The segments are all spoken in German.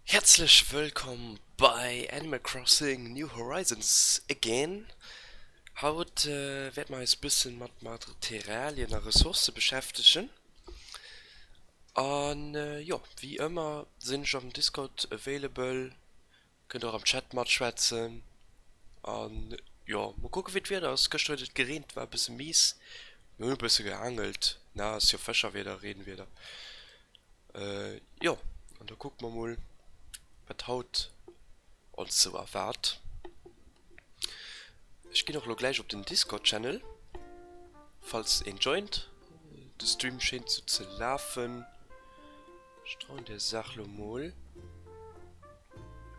Herzlich willkommen bei Animal Crossing New Horizons again. Heute wird man ein bisschen mit Materialien und Ressourcen beschäftigen. Und ja, wie immer sind ich auf dem Discord available. Könnt auch am Chat mal schwätzen. Und ja, mal gucken, wie es wird. Es gestern hat es geregnet, war ein bisschen mies. Wir haben ein bisschen geangelt. Na, ist ja Fischer wieder, reden wieder. Ja, und da gucken wir mal, was haut uns so erwartet. Ich gehe noch gleich auf den Discord-Channel, falls ihr joint. Der Stream scheint so zu laufen. Strauen der Sache mal.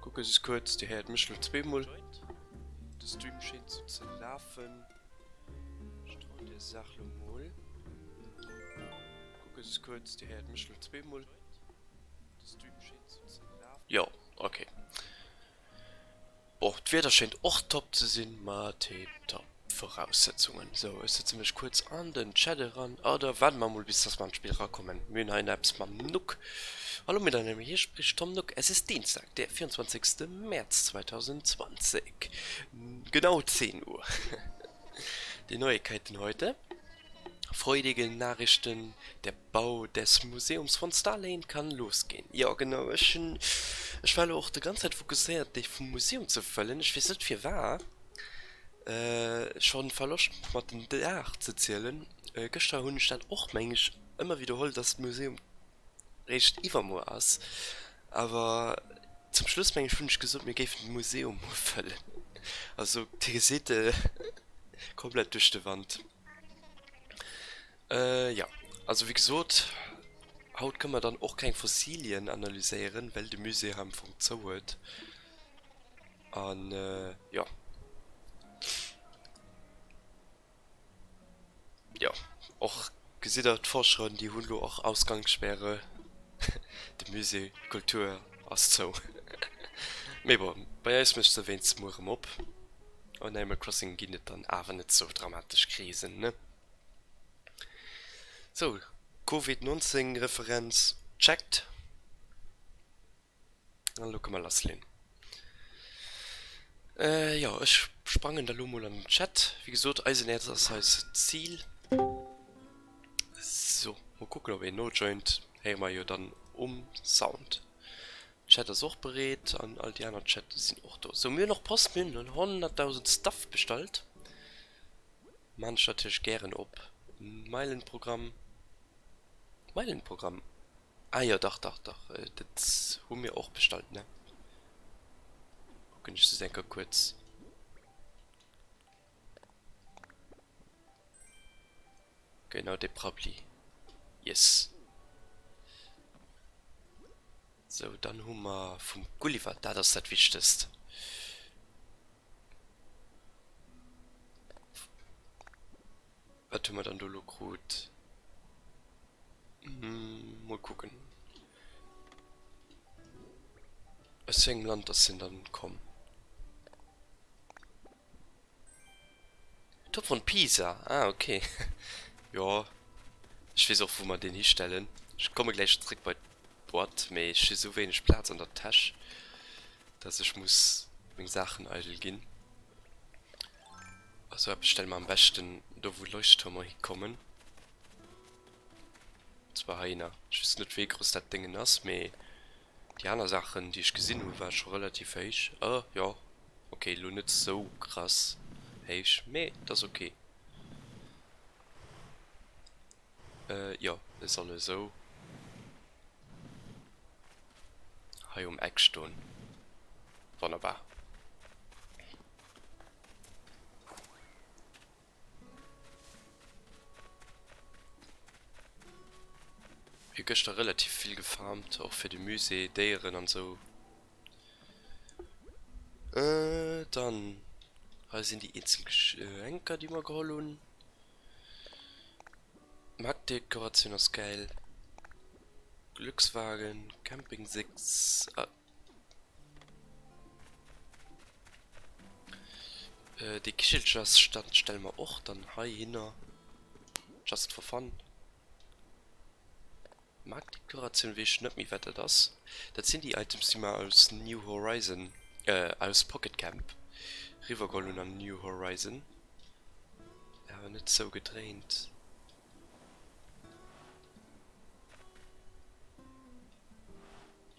Gucken Sie kurz, die hat mich noch zweimal. Der Stream scheint so zu laufen. Strauen der Sache mal. Gucken Sie kurz, die hat mich noch zweimal. Der Stream scheint so zu laufen. Ja, okay. Oh, das Wetter scheint auch top zu sein, Mate, top. Voraussetzungen. So, ich setze mich kurz an den Chat ran. Oder warten wir mal, bis das mal Spiel rankommen. Wir haben eine Apps mit Nook. Hallo miteinander, hier spricht Tom Nook. Es ist Dienstag, der 24. März 2020. Genau 10 Uhr. Die Neuigkeiten heute. Freudige Nachrichten. Der Bau des Museums von Starlane kann losgehen. Ja, genau. Ich war auch die ganze Zeit fokussiert, dich vom Museum zu füllen. Ich weiß nicht, wie war. Schon verloschen mit den Dach zu zählen. Gestern habe ich dann auch manchmal immer wiederholt, dass das Museum recht übermoor ist. Aber zum Schluss manchmal finde ich gesagt, mir geben ein Museum füllen. Also, die seht komplett durch die Wand. Ja. Also, wie gesagt, heute kann man dann auch keine Fossilien analysieren, weil die Museum funktioniert. Und, ja. Ja. Auch gesiedert Forscher, die Hunde auch Ausgangssperre. De Muse Kultur as zo. Me bon, bei is mecht wes morem op. An Animal Crossing ginnet dann awer net so dramatisch krisen ne. So, COVID-19 Referenz checkt. Dann look mal lass lehn. Ja, ich sprang in der Lumo an den Chat. Wie gesagt, Eisen das heißt Ziel. So, mal gucken, ob ihr no joint. Hey, mal ja dann Sound. Chat ist auch bereit, an all die anderen Chat sind auch da. So, mir noch Postmin und 100.000 Stuff bestellt. Man natürlich gern ob. Meilenprogramm. Meilenprogramm. Ah ja, doch. Das haben wir auch bestellt, ne? Gucken ich das denke kurz. Genau, der Probably. Yes. So, dann haben wir vom Gulliver, da das das Wichtigste. Was tun wir dann da gut? Mal gucken. Aus welchem Land das sind dann kommen? Top von Pisa. Ah, okay. Ja. Ich weiß auch, wo wir den hinstellen. Ich komme gleich zurück bei Bord, aber ich habe so wenig Platz an der Tasche, dass ich muss mit Sachen eitel gehen. Also bestellen wir am besten da, wo Leuchttürme kommen. Zwar einer. Ich weiß nicht, wie groß das Ding ist, aber die anderen Sachen, die ich gesehen habe, waren schon relativ heiß. Ah, ja. Okay, nur nicht so krass heiß. Nee, das ist okay. Ja, das ist alles so. Hier um Eckstone. Wunderbar. Hier gestern relativ viel gefarmt, auch für die Museen, deren und so. Dann. Hier sind die Inselgeschenke, die wir geholt haben. Marktdekoration ist geil. Glückswagen, Campingsitz. Die Kichel-Just-Stand stellen wir auch dann hier hin. Just for fun. Marktdekoration wie schnapp mir wetter das sind die Items die mal aus New Horizon aus Pocket Camp River Golden an New Horizon aber nicht so gedreht.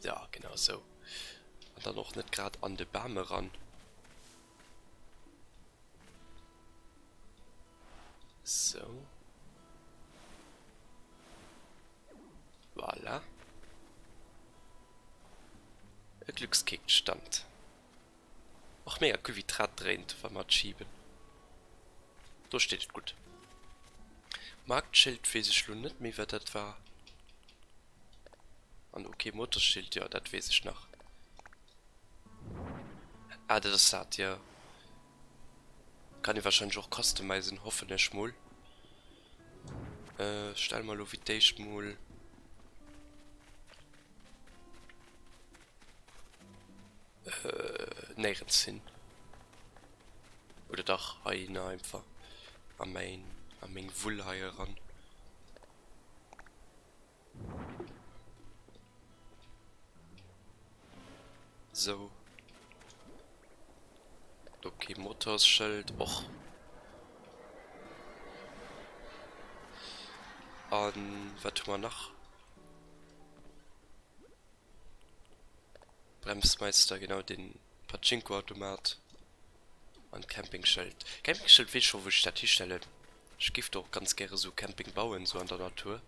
Ja genau so und dann noch nicht gerade an de Bäume ran. So voilà. Glückskick stand auch mehr Kuvitrat drehnt wenn man schieben da steht gut Marktschild wie sich nicht mehr wird etwa an okay Motorschild ja das weiß ich noch das hat ja kann ich wahrscheinlich auch customizen hoffen der schmul stell mal wie schmul näheren Sinn oder doch einfach am Main Wohlheier ran so okay Motorsschild och an wat man nach Bremsmeister genau den Pachinko Automat an Campingschild wie schon wo Stadt stelle ich gift doch ganz gerne so Camping bauen so an der Natur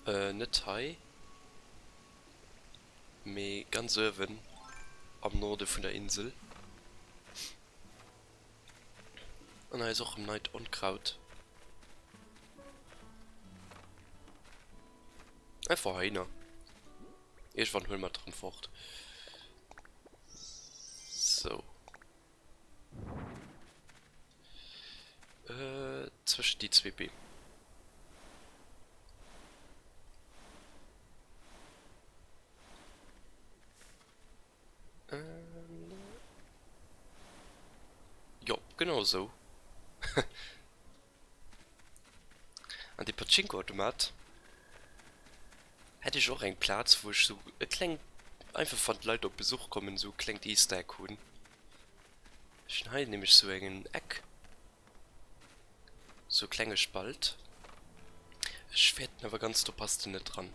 net me ganz öwen am Norde von der Insel und er ist auch im Neid Unkraut einfach einer ich war hol mal dran fort so zwischen die 2B ja genau so an die Pachinko Automat hätte ich auch einen Platz wo ich so klingt einfach von Leute auf Besuch kommen so klingt die Easter-Egg schneiden nämlich so einen Eck so kleine Spalt ich werde aber ganz du passt nicht dran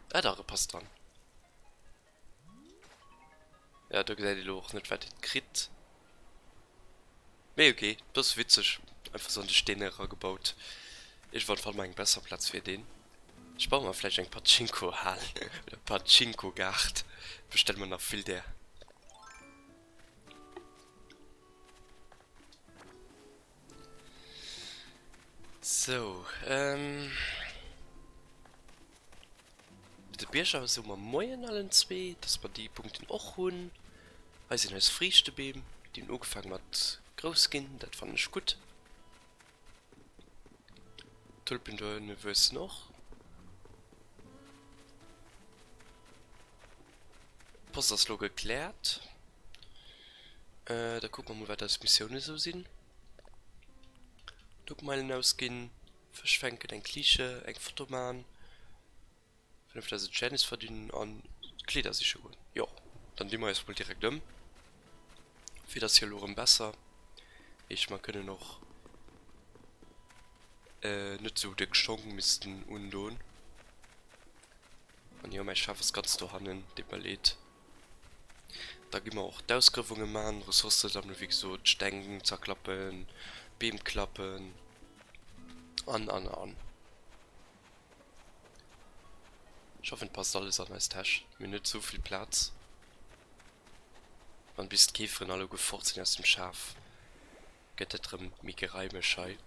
da passt dran ja du gesagt die auch nicht weiter krit okay das ist witzig einfach so eine Steine gebaut ich wollte von meinem besser Platz für den ich baue mal vielleicht ein Pachinko Hall oder Pachinko Gart bestellen wir noch viel der so der Bierscher so moin allen zwei das war die Punkte auch hun weil sie als frieschte beben den angefangen hat großgehen das fand ich gut Tulpen nervös noch was das Logo geklärt da gucken wir mal weiter das Missionen so sind mal hinausgehen verschwenken ein Klische ein Fotoman das Janice verdienen an Glieder sich schon ja dann die meist wohl direkt wie das hier loren besser ich man könne noch nicht so dick schon müssten und ja mein schaffe es ganz zu handeln dem lädt da gibt man auch Ausgrifungen machen Ressource sammeln wie so Stängel zerklappen Beamklappen an ich hoffe passt alles an als Tasche mir nicht so viel Platz man bist Käferin alle gefort aus dem Schaf geht drin Mikereimeschei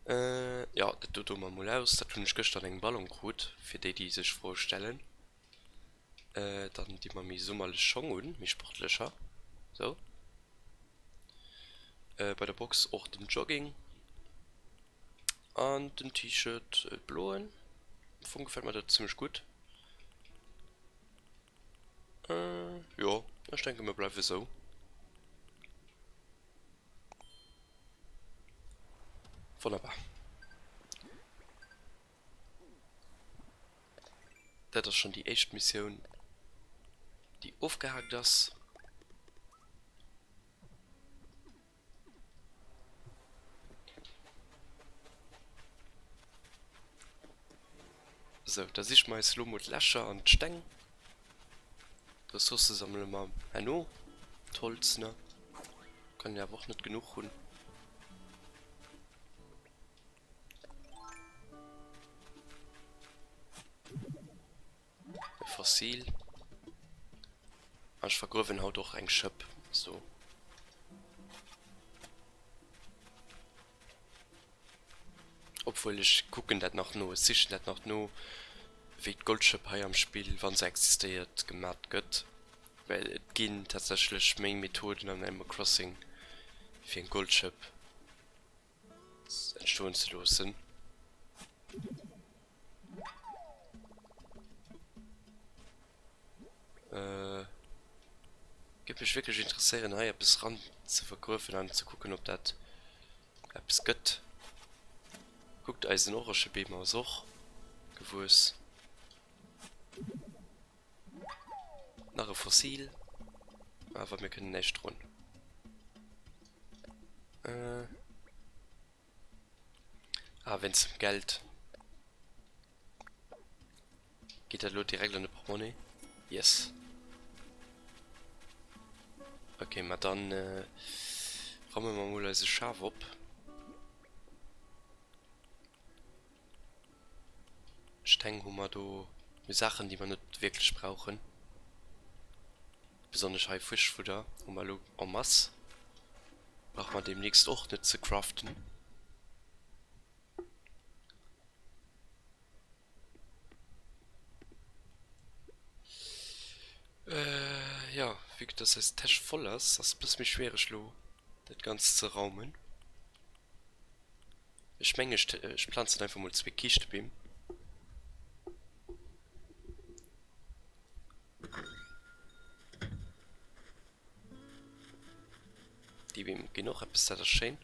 ja das tut mal aus da tun ich gestern einen Ballon gut für die sich vorstellen dann die man mich so mal schon mich sportlicher so bei der Box auch den Jogging an den T-Shirt bloen Funk gefällt mir das ziemlich gut. Ja, ich denke, wir bleiben so. Wunderbar. Das ist schon die erste Mission, die aufgehakt ist. So, da ich mal Slumut Lascher und Steng. Ressourcen sammeln wir Hanno. Tolz, ne? Kann ja auch nicht genug holen. Fossil. Ich vergröven haut doch ein Schöpp. So. Obwohl ich gucken dat noch nur, sich net noch nur wie Goldschöpp hier am Spiel, wann sie existiert, gemacht gött. Weil es gehen tatsächlich mehr Methoden an Animal Crossing für ein Goldschöpp entstehen zu lassen. Gibt mich wirklich interessieren, hier bis ran zu verkaufen und zu gucken, ob das etwas gibt. Guckt eisenorische Beben aus auch. Gewusst. Nach ein Fossil. Aber wir können nicht run. Wenn es um Geld geht, nur direkt an die Portemonnaie. Yes. Okay, mal dann rammen wir mal unsere Schaf ab. Steng haben wir da Sachen, die wir nicht wirklich brauchen. Besonders halt Fischfutter. Und mal en masse. Braucht man demnächst auch nicht zu craften. Ja, wie das heißt, Tasch voll ist, das ist bis mir schwere Schlo, das Ganze zu raumen. Ich meine, ich pflanze einfach mal 2 Kisten bei ihm. Die bei ihm genug, bis das schön.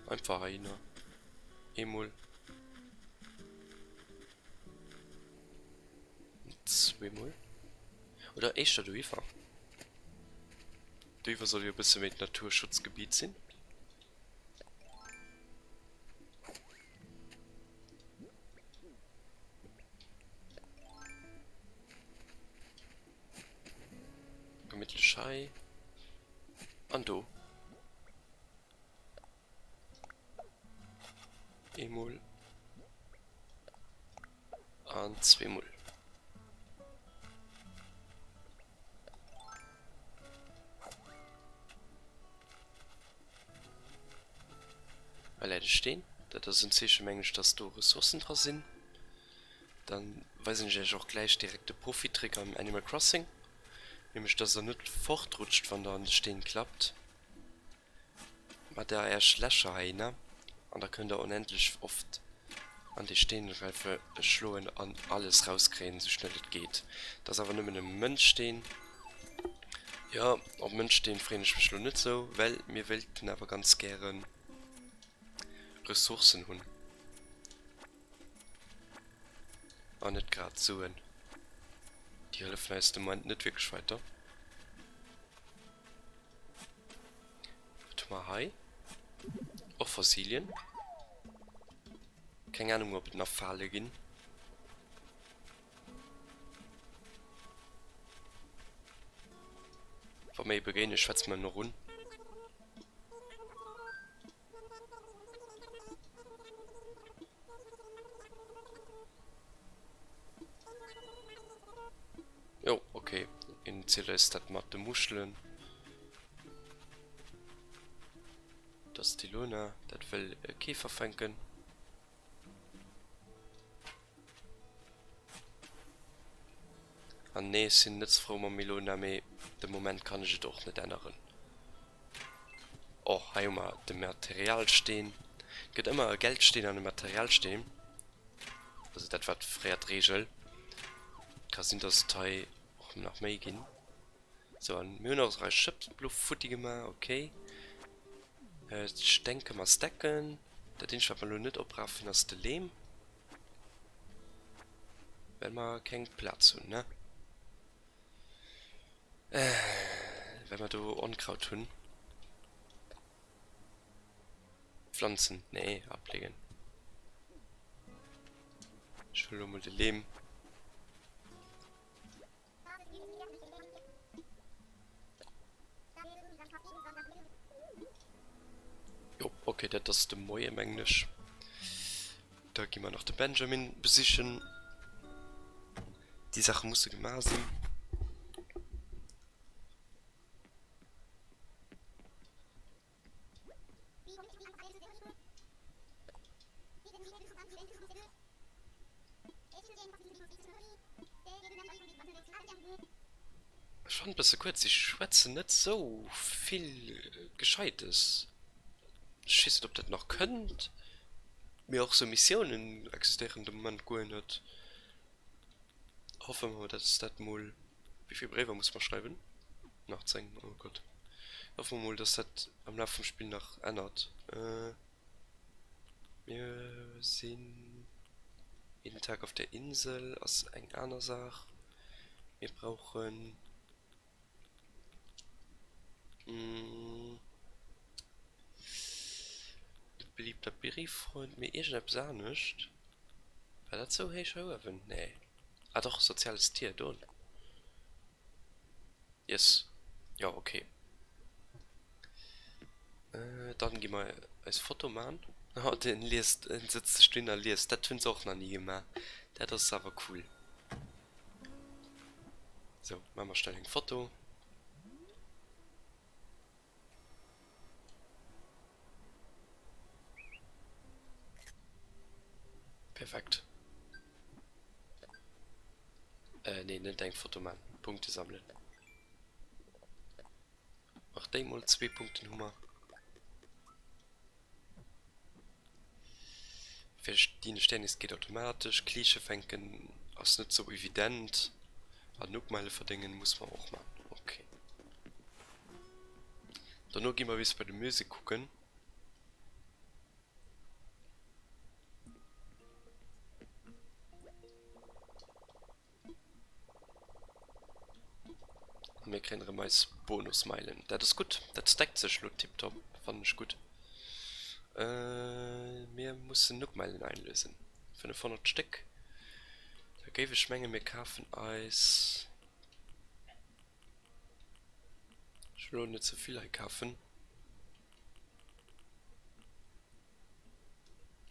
Einfach einer. Einmal. 2 Mal. Oder echt der Duifer. Duifer soll ja ein bisschen mit Naturschutzgebiet sein. Mittelschei. Und du. Einmal. Und 2 Mal. Weil stehen, das sind sicher Mengen, dass du Ressourcen dran sind. Dann weiß ich nicht, auch gleich direkte Profi-Trick am Animal Crossing. Nämlich, dass er nicht fortrutscht, wenn da an stehen klappt. Aber da er Schlächer einer. Und da könnt ihr unendlich oft an die Stehenreife schlagen und alles rauskriegen, so schnell es geht. Das aber nur mit einem Mönch stehen. Ja, auf Mönch stehen freue ich mich nicht so, weil mir wollten aber ganz gern Ressourcen hun. Und nicht gerade so. Die helfen ist im Moment nicht wirklich weiter. Warte mal, hi. Auch Fossilien. Keine Ahnung, ob es nach Falle gehen. Von mir beginnen, ich schätze mal noch rund. Jo, okay. In Zelle ist das mit den Muscheln. Das ist die Luna, das will Käfer fangen. Ah ne, sind nicht froh mit Melona, aber im Moment kann ich es auch nicht ändern. Oh, hier mal das Material stehen. Geht immer Geld stehen an dem Material stehen. Also das wird früher Regel. Kann sind das Teil auch nach mehr gehen. So, ein Mühen aus 3 Chips, Blue Footy gemacht, okay. Ich denke mal stacken. Der Ding wird man nur nicht abraffen, das der Lehm. Wenn man keinen Platz hat, ne? Wenn wir da Unkraut tun. Pflanzen, nee, ablegen. Ich will nur mal den Lehm. Jo, okay, das ist der Moi im Englisch. Da gehen wir noch den Benjamin besichern. Die Sache musste gemacht sein. Schon ein bisschen kurz, ich schwätze nicht so viel Gescheites. Ich weiß nicht, ob das noch könnt. Mir auch so Missionen existieren, die man gut hat. Hoffen wir, dass das mal. Wie viele Briefe muss man schreiben? Nachzeigen, oh Gott. Hoffen wir mal, dass das am Laufe vom Spiel noch ändert. Wir sind jeden Tag auf der Insel aus einer anderen Sache. Wir brauchen beliebter Brieffreund mir sah nicht. War das so? Hey, schau, nee. Ah doch, soziales Tier, don. Yes. Ja, okay. Dann gehen wir als Foto machen. Oh, den liest, den sitzt stehen, da liest. Das tun sie auch noch nie gemacht. Das ist aber cool. So, machen wir schnell ein Foto. Perfekt. Nee, nicht ein Foto machen. Punkte sammeln. Mach den mal 2 Punkte Nummer. Verschiedene Sterne, es geht automatisch. Klischee fänken ist nicht so evident. Aber Nuckmeile verdingen muss man auch machen. Okay. Dann noch gehen wir bis bei der Musik gucken. Und wir kriegen meist Bonusmeilen. Das ist gut. Das stackt sich nur tipptopp. Fand ich gut. Wir müssen Nuckmeilen einlösen. 500 Stück. Da gebe ich Menge mit Kaffeeis. Ich will nicht zu viel kaufen.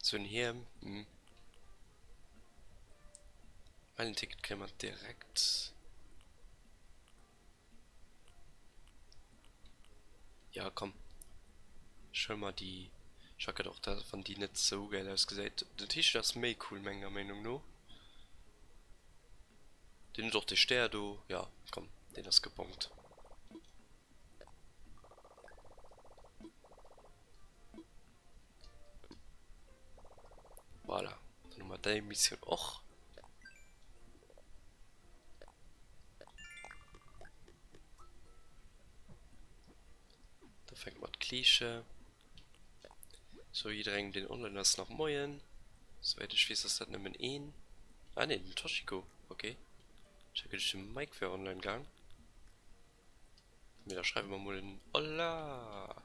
So ein hier. Mein Ticket kriegen wir direkt. Ja, komm. Schon mal die. Ich habe doch davon die nicht so geil ausgesehen. Der T-Shirt ist mega cool, meiner Meinung nach. Den doch die Sterne, du. Ja, komm, den ist gebongt. Voilà. Dann nochmal die Mission auch. Da fängt man Klischee. So, jeder den online ist nach Moyen. Soweit ich weiß, ist das nicht mehr ein. Ah ne, den Toshiko. Okay. Ich habe den Mike für online gegangen. Da schreiben wir mal den Hola.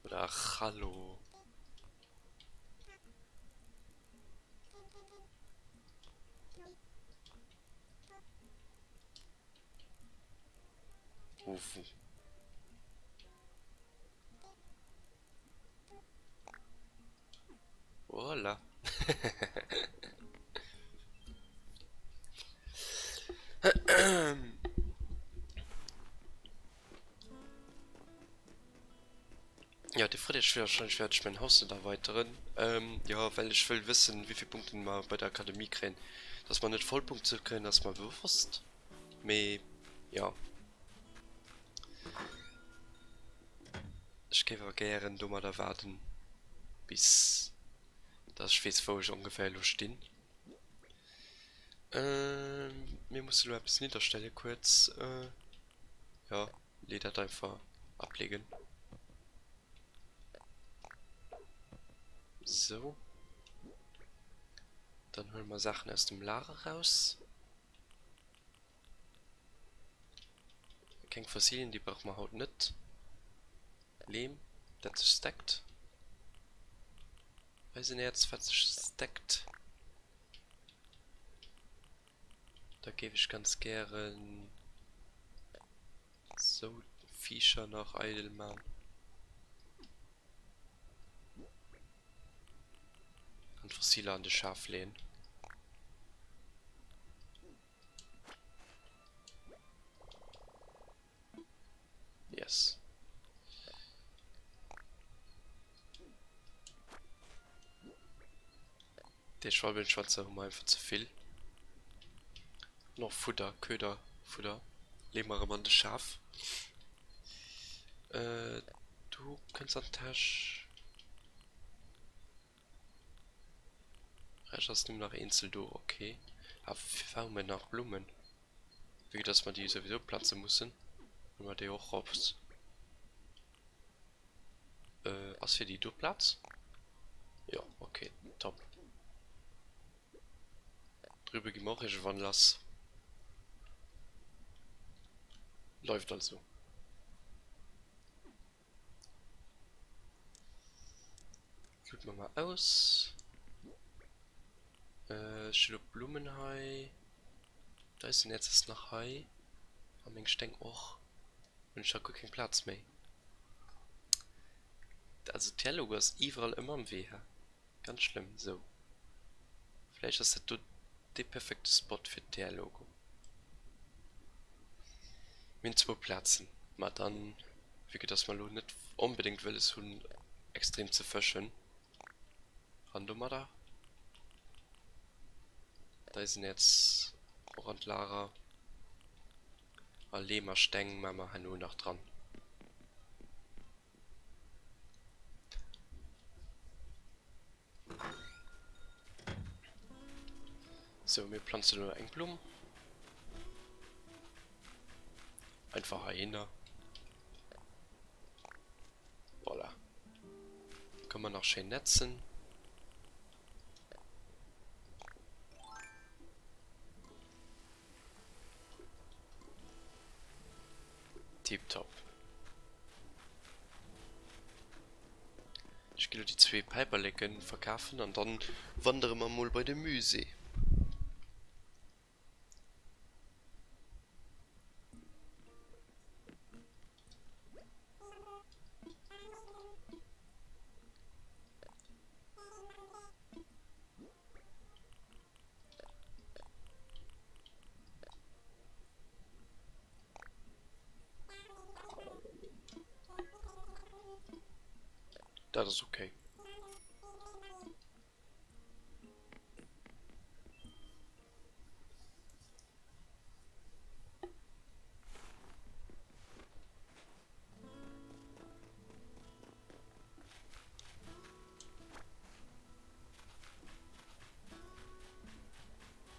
Oder Hallo. Rufen. Hola. Ja, die Frage ist wahrscheinlich, werde ich mein Haus nicht erweitern. Ja, weil ich will wissen, wie viele Punkte man bei der Akademie kriegen. Dass man nicht Vollpunkte kriegen, dass man bewusst. Me, ja. Ich gebe gerne dummer da warten, bis das weiß, wo ich ungefähr los stehen. Mir muss nur etwas niederstellen kurz. Ja, Leder einfach ablegen. So. Dann holen wir Sachen aus dem Lager raus. Keine Fossilien, die brauchen wir halt nicht. Lehm, das ist stackt. Weiß ich nicht jetzt, was ist stackt. Da gebe ich ganz gern so Viecher nach Eidelmann. Und Fossile an die Schaf lehnen. Yes. Der Schwalbenschwanzer haben einfach zu viel. Noch Futter, Köder, Futter. Legen wir mal an das Schaf. Du kannst an Tasch. Reicht nimm nach Insel du, okay. Aber fangen wir nach Blumen. Wie dass man die sowieso platzen müssen. Wenn man die auch raus. Was für die du Platz? Ja, okay, top. Drüber gemacht ich wann lass. Läuft also. Füllt man mal aus. Schöne Blumenhai. Da ist jetzt das nach Hai. Aber ich denke auch. Und ich habe keinen Platz mehr. Also der Logo ist überall immer am Weh. Ganz schlimm. So. Vielleicht ist das der perfekte Spot für der Logo. Mit 2 Plätzen. Mal dann, wie geht das mal nicht unbedingt will es hun extrem zu fischen. Random da. Da sind jetzt Orange Lehmer Stängen, Mama Hanu noch dran. So, wir pflanzen nur Engblumen. Einfach Hyäne. Voilà. Kann man noch schön netzen. Tipptopp. Ich gehe die 2 Piperlecken verkaufen und dann wandern wir mal bei dem Musee. Das ist okay.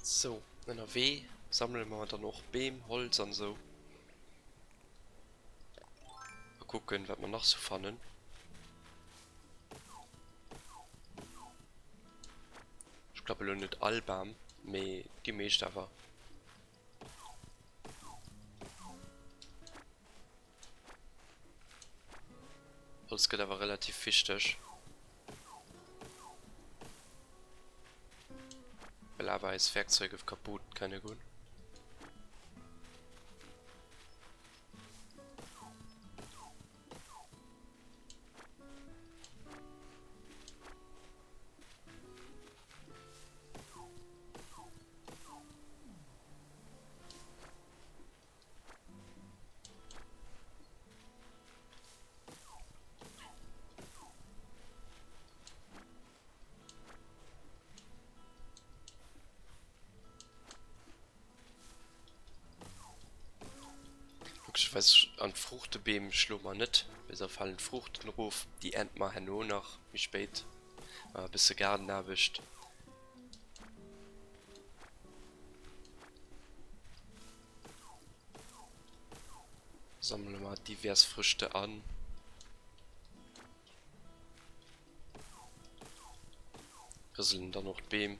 So, NRW sammeln wir dann noch Beam, Holz und so. Mal gucken, was wir noch so fanden. Ich glaube nicht Albam, aber die meisten aber. Holz geht aber relativ wichtig. Weil aber ist Werkzeuge kaputt, keine gut. ich weiß an Fruchtebeem schlummer net bis er fallen Fruchtenruf die Endmar hanno nach wie spät bis se garden erwischt. Sammle mal divers Früchte an. Rüsseln dann noch Beem.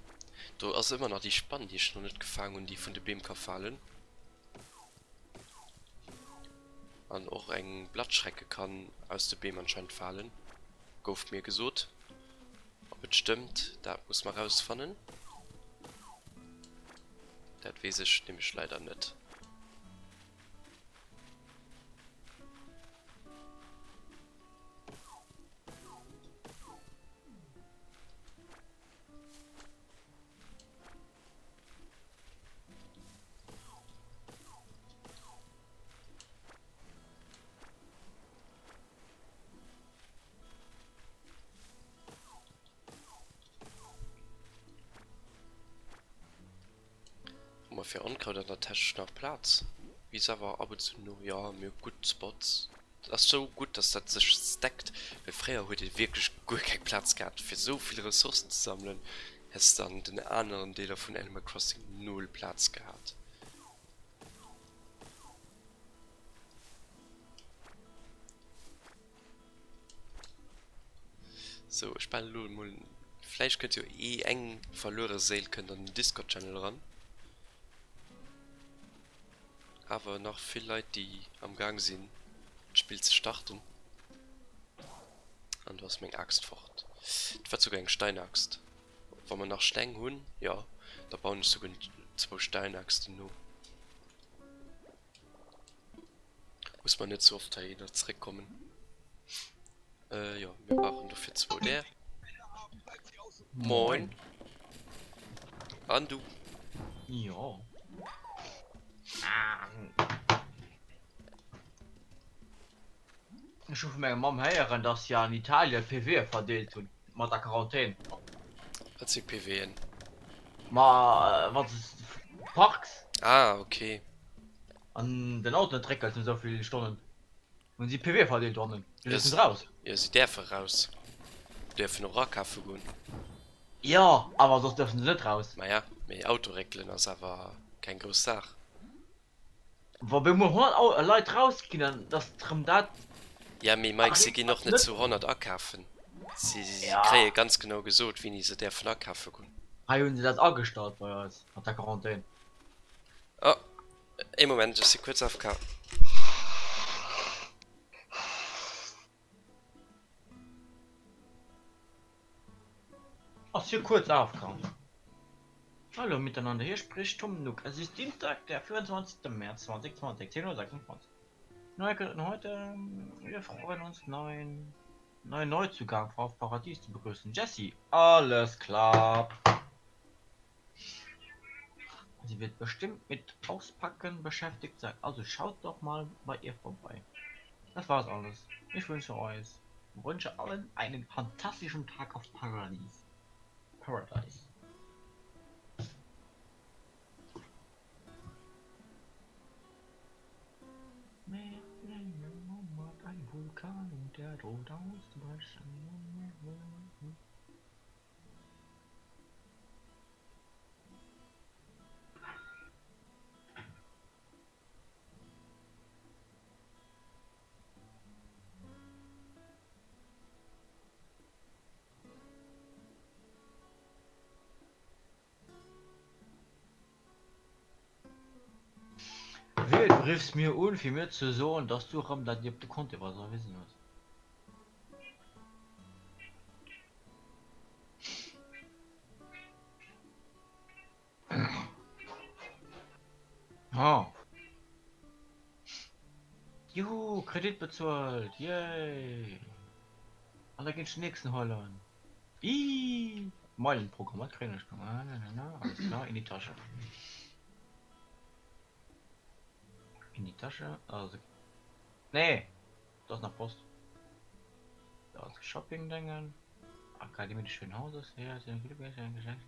Du hast immer noch die Spannen, die ich noch nicht gefangen und die von der Beem kann fallen. Und auch ein Blattschrecke kann aus der Beem anscheinend fallen. Gouft mir gesucht. Ob es stimmt, da muss man rausfinden. Das weiß ich nämlich leider nicht. Für Unkraut an der Tasche nach Platz. Wie aber ab und zu nur ja mir gut Spots. Das ist so gut, dass das sich stackt. Weil früher heute wirklich gut keinen Platz gehabt für so viele Ressourcen zu sammeln. Hast dann den anderen Teil von Animal Crossing null Platz gehabt. So, ich bin mal. Vielleicht könnt ihr eng verloren sehen können an den Discord-Channel ran. Aber noch viele Leute, die am Gang sind, Spiel zu starten. Und du hast meine Axt fort. Das war sogar eine Steinaxt. Wenn man nach Stein holen, ja, da bauen ich sogar 2 Steinaxten nur. Muss man nicht so oft da zurückkommen. Ja, wir brauchen dafür 2 der. Moin. Du. Ja. Ich hoffe meine Mom heieren, dass ja in Italien PW verdeelt und mit der Quarantäne. Hat sie PWN? Ma was ist Parks Ah, okay. an den Auto treckelt so viele Stunden. Und sie PW verdeelt worden. Die Yes. sind raus. Ja, sie dürfen raus. Dürfen noch Rockkaffe gehen. Ja, aber das dürfen sie nicht raus. Naja, mit Autoregeln ist aber kein große Sache. Wo wir nur 100 Leute rausgehen, das drum dat. Ja, mir Mike, sie gehen noch nicht zu 100 Ackaffen. Sie Ja. kriegen ganz genau gesucht, wie sie der von Ackaffen gehen. Haben sie das angestartet bei uns mit der Quarantäne? Oh, im Moment, ich sie kurz auf K. Ach, hier kurz aufkommen. Hallo miteinander, hier spricht Tom Nook. Es ist Dienstag, der 24. März 2020, 10:26 Uhr. Heute, wir freuen uns, neuen Neuzugang auf Paradies zu begrüßen. Jessie, alles klar. Sie wird bestimmt mit Auspacken beschäftigt sein, also schaut doch mal bei ihr vorbei. Das war's alles. Ich wünsche allen einen fantastischen Tag auf Paradies. Paradise. Ein Vulkan und der droht auszubrechen. Du briefst mir un für mir zu so und dass du rum dann dir konnte was er wissen was. Oh. Juhu, Kredit bezahlt. Yay. Und da geht's nächsten Holland. Meilenprogramm hat keine Ahnung. Alles klar, in die Tasche. In die Tasche, also. Nee, das ist nach Post. Das Shopping-Dingen. Akademie des schönen Hauses. Ja, ist ein Geschenk.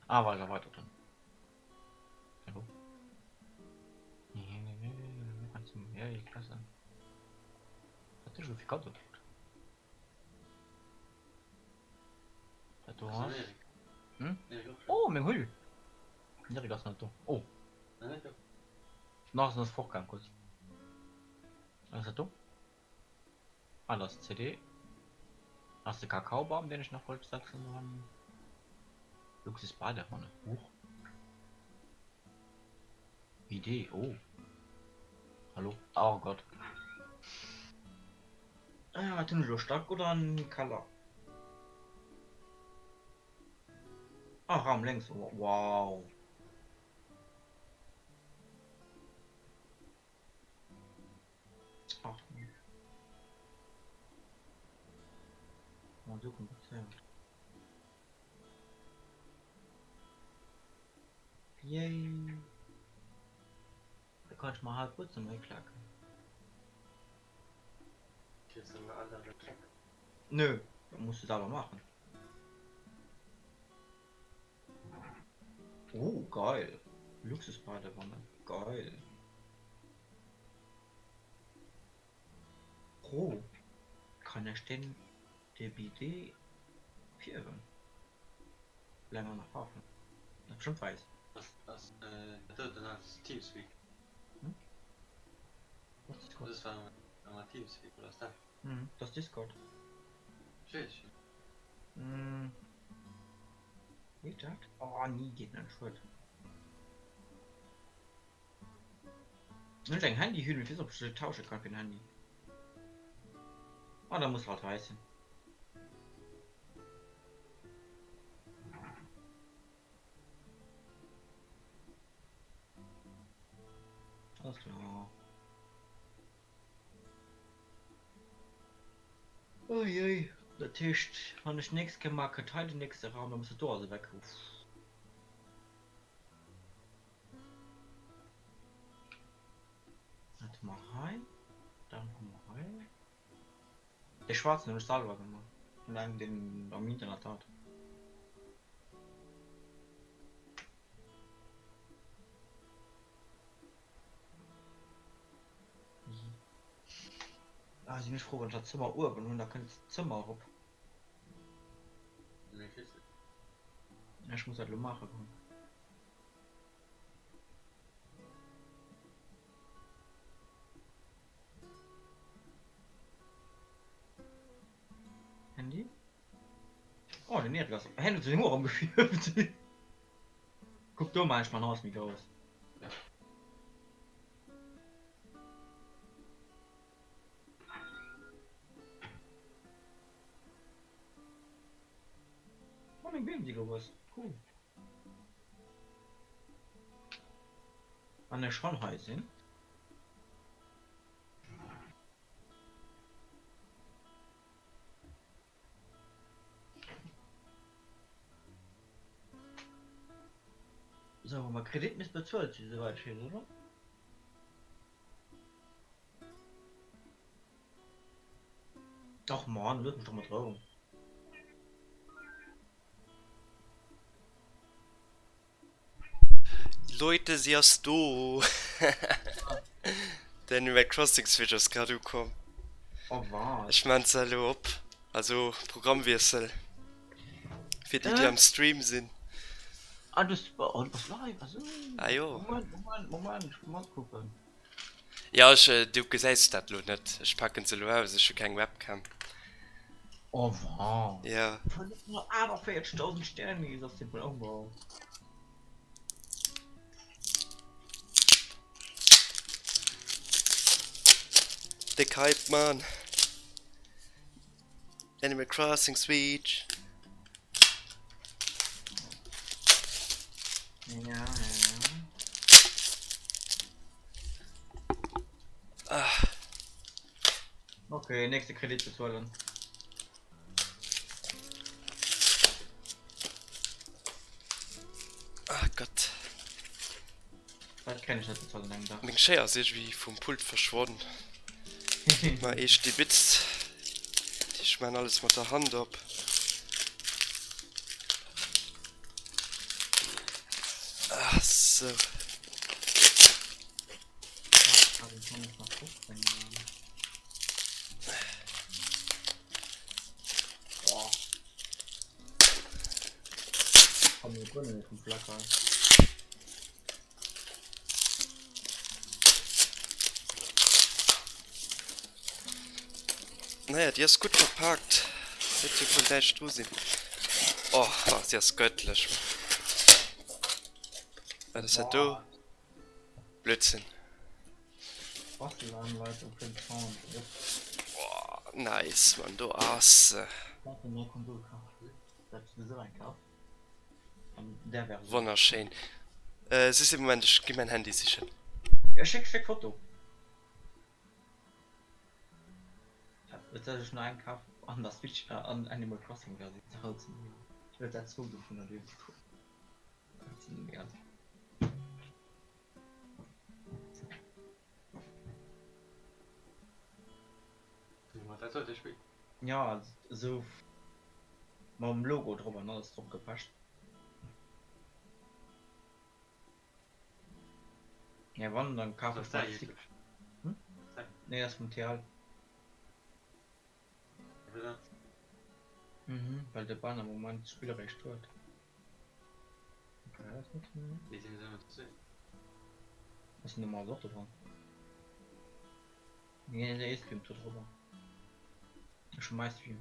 Ah, weiter drin. Hallo. Ja, ich kann sagen. Das ist schon viel Karte. Du hast. Hm? Oh, mein Hüll. Ja, das nicht. Oh, noch ist das Vorgang kurz. Was ist das? Ah, das CD. Hast du Kakaobaum, den ich noch wollte, sagst du noch an. Luxus Badewanne. Huch. Idee, oh. Hallo? Oh Gott. Ah, hat du stark oder ein Color? Ah, Raum längs. Wow. Ach. Mal suchen, bitte. Yay. Da kann ich mal halb kurz neu klacken. Nö, musst du aber machen. Oh, geil. Luxusbadewanne. Geil. Oh, kann ich den DBD führen? Bleiben wir nach Hafen. Das schon weiß. Teamspeak. Hm? Was ist Discord? Das war Teamspeak, oder ist das? Das Discord. Tschüss. Wie das? Oh, nie geht ein Schritt. Und ein Handy hüten, wieso ich tausche kann für ein Handy? Oh, da muss halt heißen. Alles klar. Uiui, der Tisch. Wenn ich nichts gemacht habe, halt den nächsten Raum, dann muss die Dose weg. Jetzt mal rein. Dann mal rein. Der schwarze, den ich selber gemacht. Nein, den am Internet hat. Ah, sie nicht froh, wenn ich das Zimmer urban und da kann das Zimmer rup. Ja, ich muss halt nur machen. Handy? Oh, den Erdgas. Hände zu den Ohren geführt. Guck du mal, ich mein Haus mich aus. Oh, mein Baby, was? Cool. An der schon heiß sind. So, mal Kredit ist bezahlt, diese weit steht, oder? Ach man, lass mich doch mal drauf. Leute, sie hast du. Der Animal Crossing Switch ist gerade gekommen. Oh, was? Ich mein's alle ob. Also Programmwechsel. Für die, die am Stream sind. Ah, das live, also. Ah jo. Moment, ich muss mal gucken. Ja, du gesagt das lo nicht. Ich packen sie lo aus, ich habe kein Webcam. Oh, wow. Ja. Von nur aber 40.000 Sterne ist das simpel Aufbau. Dick Hype, man. Animal Crossing Switch. Ja. Ah, Okay, nächste Kredit bezahlen. ah Gott. Das kann ich nicht bezahlen, danke. Da. Mein Share ist irgendwie vom Pult verschwunden. Mal ich die Bits. Ich meine alles mit der Hand ab. Ah, so. ich kann nicht mal gucken. Boah. Komm, wir können nicht vom Flacker. Naja, die ist gut verpackt. Bitte von der Strusi. Oh, sie ist göttlich. Was ist das da? Blödsinn. Bastelanleitung für den Sound. Boah, nice, man, du Asse. Warte, mehr kommt durch. Das ist so ein Kauf. Der wäre so. Wunderschön. Es ist im Moment, ich gebe mein Handy sicher. Ja, schick Foto. Jetzt hätte ich schon einen Kauf an das Switch, an Animal Crossing Version. Ich werde das Foto von der Lösung tun. Das sollte spielen. Ja, so mit dem Logo drüber, ne, das ist drauf gepasst. Ja, wann dann kaufe ich das Stick. Hm? Ne, das ist vom Theal. Mhm, weil der Banner im Moment spielerisch stört. Okay, das ist nicht mehr. Die sind so zu sehen. Was ist denn nochmal Sorte dran? Ne, der ist Film drüber. Ich schmeiß viel.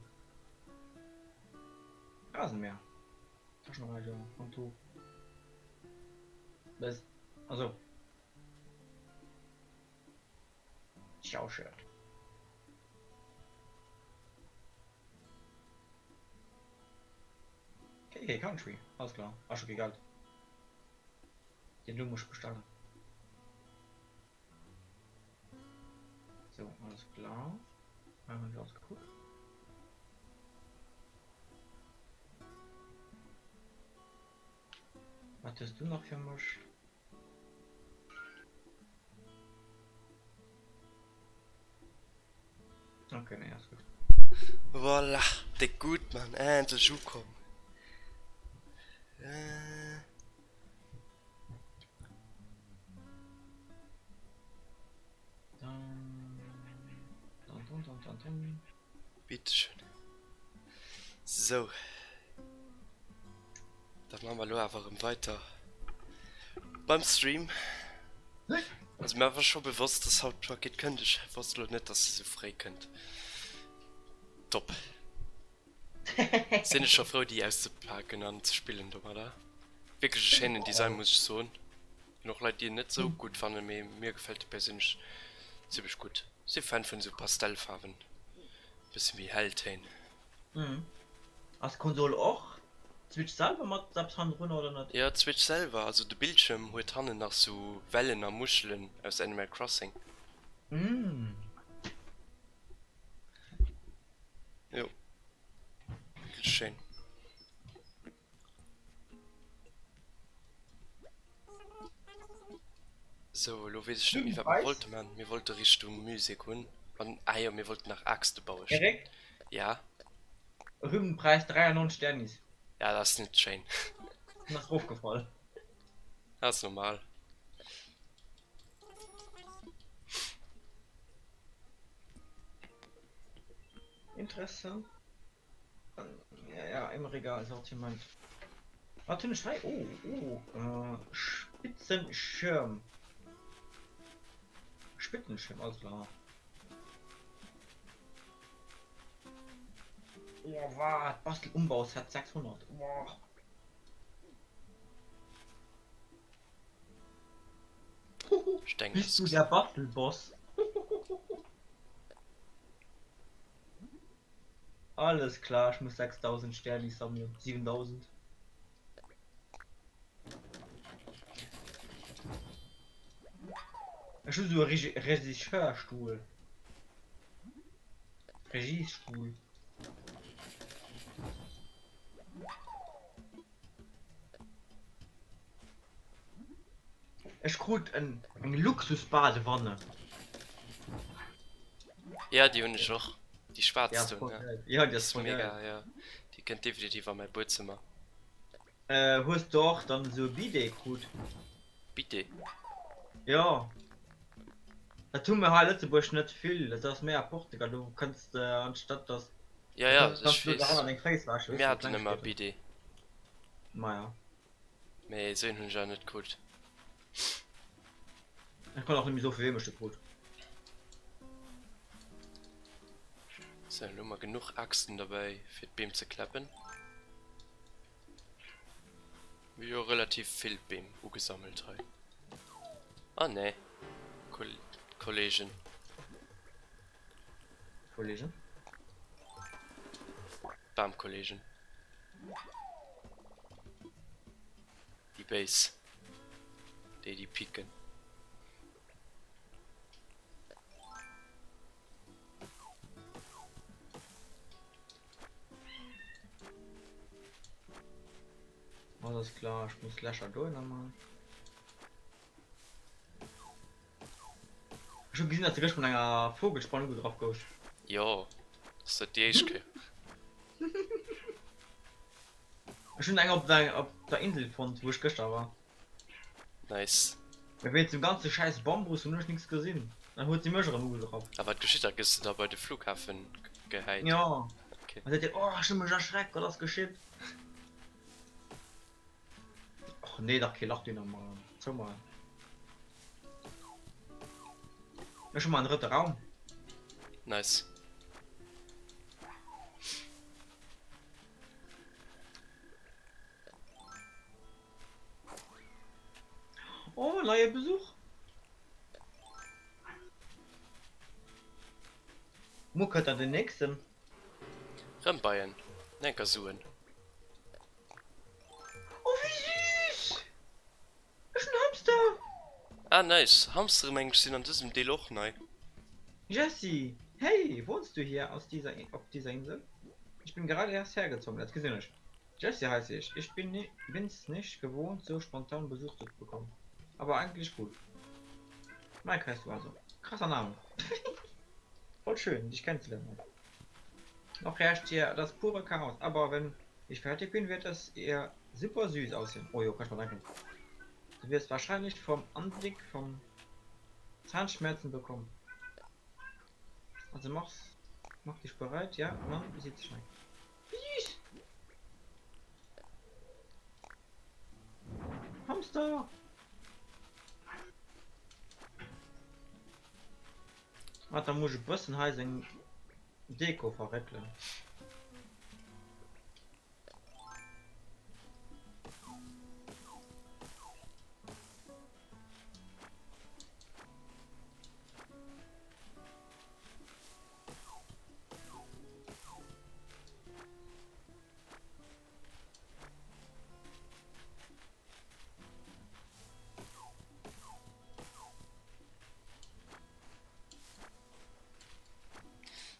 Rasenmäher. Taschenreicher und Tuch. Das. Also. Schau-Shirt. Okay, Country. Alles klar. Ach, schon egal. Den du musst bestellen. So, alles klar. Haben wir ausgeguckt. Was hast du noch für mich? Okay, ne, ist gut. Voila, der gut, Mann. Endlich kommen. Dann. Bitteschön. So. Dann machen wir nur einfach weiter. Beim Stream. Also mir war schon bewusst, dass Hauptpaket könnte. Ich wusste nur nicht, dass ihr so frei könnt. Top. Sind ich schon froh, die erste Packen anzuspielen, oder? Wirklich schönen Design, muss ich sagen. Noch Leute, die nicht so gut fanden, mir gefällt die persönlich ziemlich gut. Sie Fan von so Pastellfarben. Bisschen wie Helltain. Mhm. Als Konsole auch? Switch selber macht selbst Hand runter oder nicht? Ja, Switch selber, also der Bildschirm holt Hannen nach so Wellen und Muscheln aus Animal Crossing. Mhm. Jo. Wirklich schön. So, lo weiß ich nicht, wie wir wollten, man. Wir wollten Richtung Musik und ja, wir wollten nach Axt bauen. Direkt? Ja, Rübenpreis 93 Sternis. ja, das ist nicht schön. Das ist aufgefallen. Das ist normal. Interessant. Ja, im Regal Sortiment. Warte, frei. Spitzenschirm. Spitzenschirm, alles klar. Oh, was? Bastel-Umbaus hat 600. Boah. Ich denke, Bist du der Bastelboss? Alles klar, ich muss 6000 Sterne sammeln. 7000. Ich will so einen Regisseurstuhl. Regiestuhl. Ich krieg eine Luxusbadewanne. ja, die Hunde auch. Die schwarze, voll ja. geil. Ja, das Das ist ist voll mega, geil. ja. Die kennt definitiv an mein Bootzimmer. Hast du auch dann so Bidet gut? Bitte. Ja. Da tun wir halt Lützeburg nicht viel. Das ist mehr Portugal. Du kannst anstatt das. Ja, Du ja, kannst ich du da weiß. den Face waschen. Wir hatten immer BD. Naja. Wir sehen uns ja nicht gut. Ich kann auch nicht so viel Stück gut. Es sind immer genug Achsen dabei, für die Beam zu klappen. Wir haben relativ viel Beam gesammelt haben. Ah ne. Kollegen. Kollegen. Bam Kollegen. Die Base. Die piken. Alles klar, ich muss Slasher durch nochmal. Schon gesehen, dass du gleich von einer Vogelspannung drauf gehst. Ja. Das ist die Eichke. Schon lange auf der Insel von wo ich gestern war. Nice. Wir haben jetzt im ganzen scheiß Bambus und nur nichts gesehen. Dann holt die Möschere Mugel drauf. Aber was geschieht da gestern da bei dem Flughafen geheilt? Ja. Okay. Und sagt ihr, oh, schon mal erschreckt, was das geschieht. Ach nee, da lacht ihr nochmal. So mal. Ja, schon mal ein dritter Raum. Nice. Oh, neuer Besuch. Muck hat er den nächsten. Bayern. Nenker suchen. Oh, wie süß! Ist ein Hamster. Ah, nice. Hamstermensch sind an diesem Deal auch neu. Jesse, hey, wohnst du hier auf dieser Insel? Ich bin gerade erst hergezogen, das gesehen nicht. Jesse heiße ich. Ich bin's nicht gewohnt, so spontan Besuch zu bekommen. Aber eigentlich gut. Mike heißt du also. Krasser Name. Voll schön, dich kennenzulernen. Noch herrscht hier das pure Chaos, aber wenn ich fertig bin, wird es eher super süß aussehen. Oh jo, kannst du mal danken. Du wirst wahrscheinlich vom Anblick von Zahnschmerzen bekommen. Also mach dich bereit, ja, man sieht sich rein. Süß! Hamster! Warte, da muss ich bisschen heißen Deko verretteln.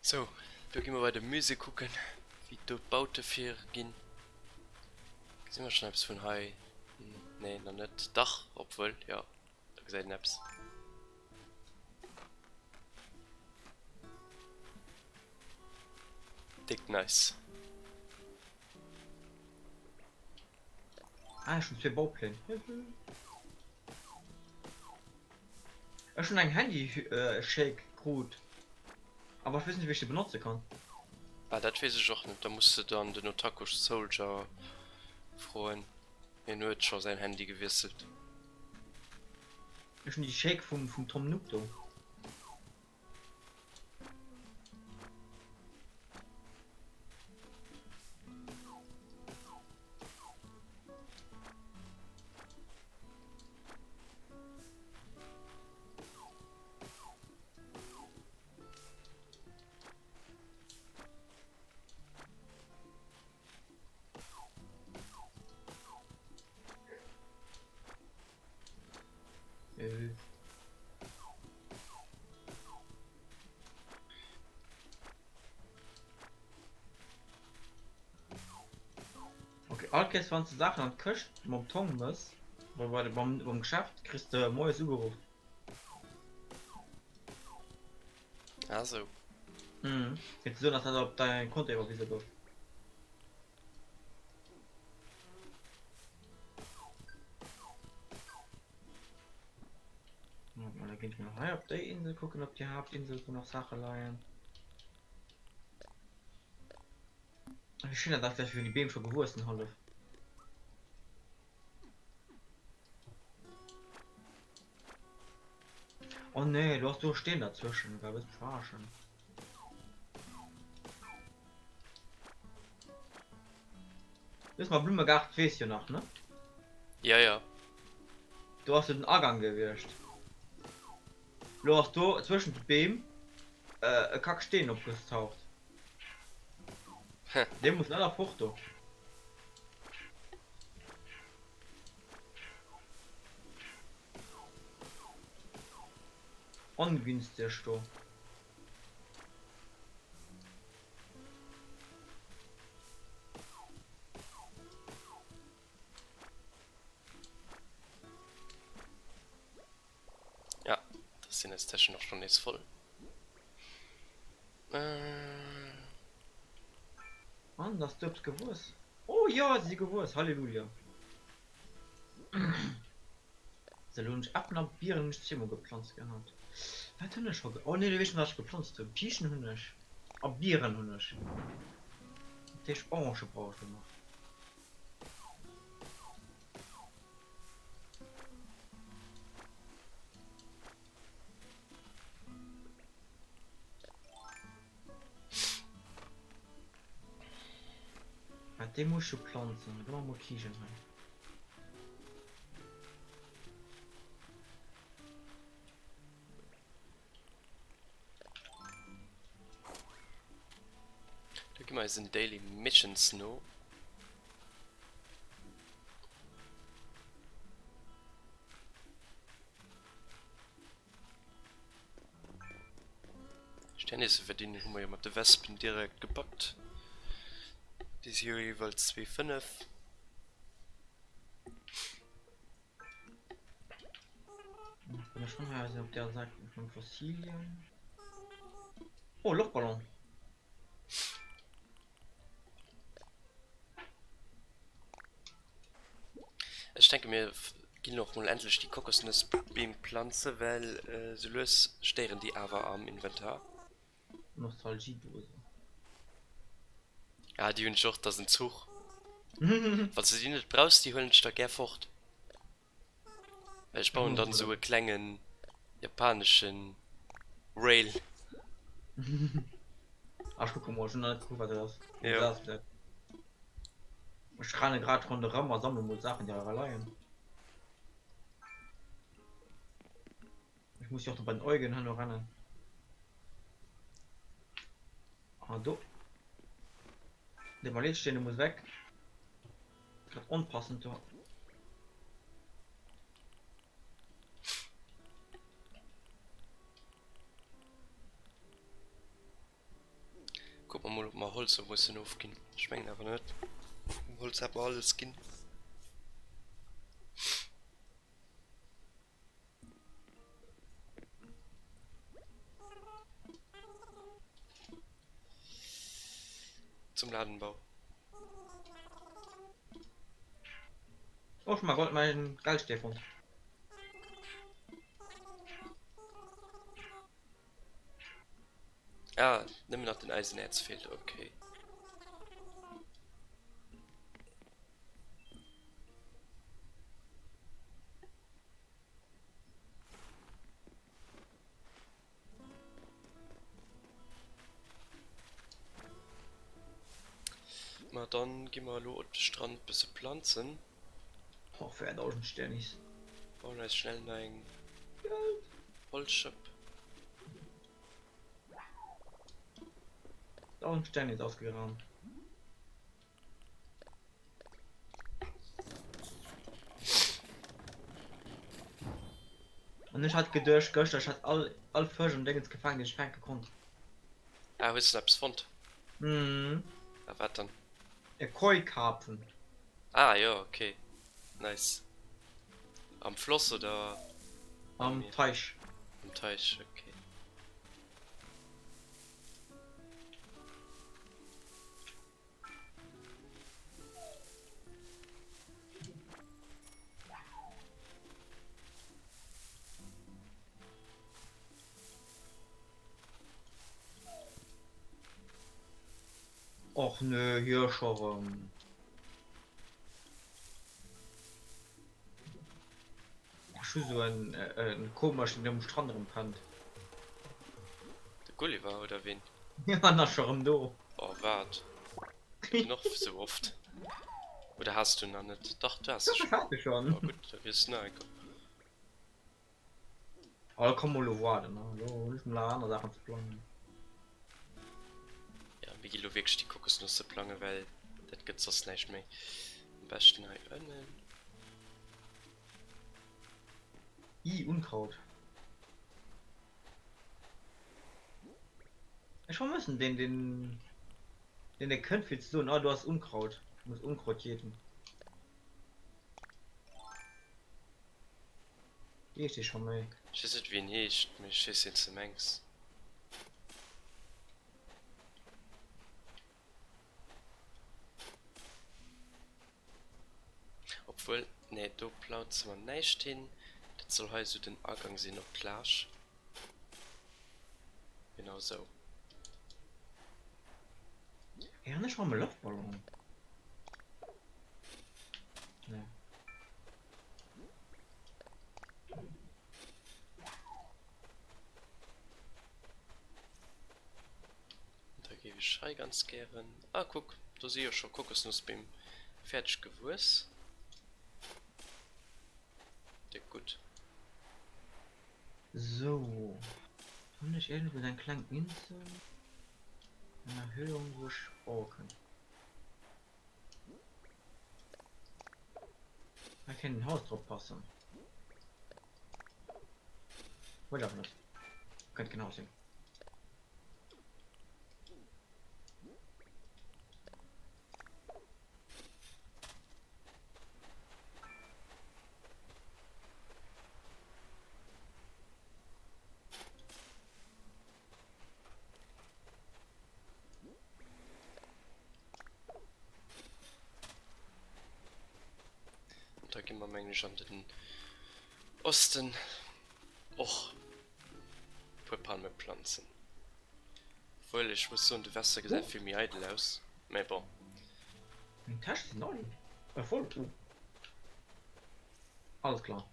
So, da gehen wir bei der Musik gucken, wie du Baute für gehen. Sehen wir schon etwas von Hai? Nee, noch nicht. Dach, obwohl, ja, da gesehen etwas. Dick nice. Ah, schon 2 Baupläne. Schon ein Handy Shake gut. Aber ich weiß nicht, wie ich die benutzen kann. Ah, das weiß ich auch nicht. Da musst du dann den Otaku Soldier freuen. Er nur schon sein Handy gewechselt. Schon die Shake vom Tom Nook da. Okay, alles 20 Sachen an Köcht beim Thomas, beim geschafft, kriegst du neues Überruf. Also, Mhm. Jetzt so, dass er auf dein Konto überwiesen wird. Und dann gehen wir noch auf der Insel, gucken, ob die Hauptinsel wo noch Sachen leihen. Wie schön, dass ich für die Beam schon gewusst habe. Oh nee, du hast so stehen dazwischen, da bist du verarschen. Das ist mal Blume gehabt, weißt du noch, ne? Ja, ja. Du hast den Agang gewischt. Du hast du zwischen den Beam Kack stehen aufgetaucht. Hä. Der muss leider Foto. Ungünstig, du. Ja, das sind jetzt Taschen noch schon jetzt voll. Mann, das dürft gewusst. Oh ja, sie gewusst. Halleluja. Salonisch ab nach Bieren nicht Zimmer gepflanzt gehabt. Was Hünnisch? Oh ne, du weißt, was ich gepflanzt habe. Piechenhünnisch. Ab Bierenhünnisch. Der ist Orange brauchst du noch. Ja, den musst du pflanzen. Da machen wir Kiechen rein. Da gehen wir jetzt in Daily Missions no. Ständig verdienen haben wir ja mit der Wespen direkt gepackt. Die ist hier jeweils 2,5. Ich bin ja schon heiß, ob der sagt, von Fossilien. Oh, Luftballon. Ich denke mir, gehen noch mal endlich die Kokosnuss beim Pflanze, weil so los stehren die aber am Inventar. Nostalgiedose. Ja, die wünschen auch, das ist ein Zug. Falls du die nicht brauchst, die holen dich da gerne fort. Weil ich baue dann so einen kleinen japanischen Rail. Ach, guck mal, schon nicht cool, was das Ja. das ist. Ich kann gerade von der Rammer sammeln mit Sachen, die allein. Ich muss ja auch noch bei den Augen hin rennen. Ah, du. Der mal jetzt stehen, der muss weg. Gerade unpassend, du. Guck mal, ob mal Holz muss aufgehen. Schmecken aber nicht. Holz hat man alles gehen. Zum Ladenbau. Oh, schon mal Gold, mein Geldstefan. Ah, nimm mir noch den Eisenerz fehlt, okay. Na dann gehen wir lo den Strand bis Pflanzen. Oh, für 1000 Sternis. Bauen wir jetzt schnell ein Holzschöpf. 1000 Sternis ausgerannt. Und ich hatte gedurcht, gestern, ich hatte all Fische und Dinge gefangen, die ich fangen konnte. Ah, willst du etwas von? Mhm. Ah, was dann? Koi-Karpfen. Ah, ja, okay. Nice. Am Fluss oder Am Ja. Teich. am Teich? Okay. Och ne, hier schon. Schon so ein komisch in dem Strand rumpannt. Der Gulliver oder wen? Ja, na schon do. Oh, wart. Noch so oft. Oder hast du noch nicht? Doch, du hast es schon. Hatte Oh, schon. gut, da wirst du nahe. Aber komm mal warten, ne? So, nicht mal andere Sachen zu planen. Ja, wie du wirklich die Kokosnüsse plange, weil das gibt's sonst nicht mehr. Am besten nahe öffnen. Unkraut. Ich vermissen den der könnte viel zu tun. Ah, du hast Unkraut. Du musst Unkraut jäten. Die ist die schon mal. Ich weiß nicht, wie nicht, mich ist jetzt im Mengs. Obwohl, ne, du plaudst man nicht hin. Das soll also den Angang sehen noch klar. Genau so. Ja, nicht mal Luftballon. Ne. Da gebe ich Schrei ganz gern. Ah, guck, du siehst ja schon Kokosnuss beim Fertiggewürz. Der gut. So. Kann ich irgendwo einen kleinen Insel? Eine Erhöhung, wo ich sparen kann. Da kann ein Haus drauf passen. Wollte aber nicht. Könnte genau sehen. Und da gehen wir eigentlich an den Osten. Och. Für Palmepflanzen. Obwohl, ich muss so in der Wasser gesehen, viel mehr eitel aus. Mais bon. Ein Tasch ist neu. Voll. Alles klar.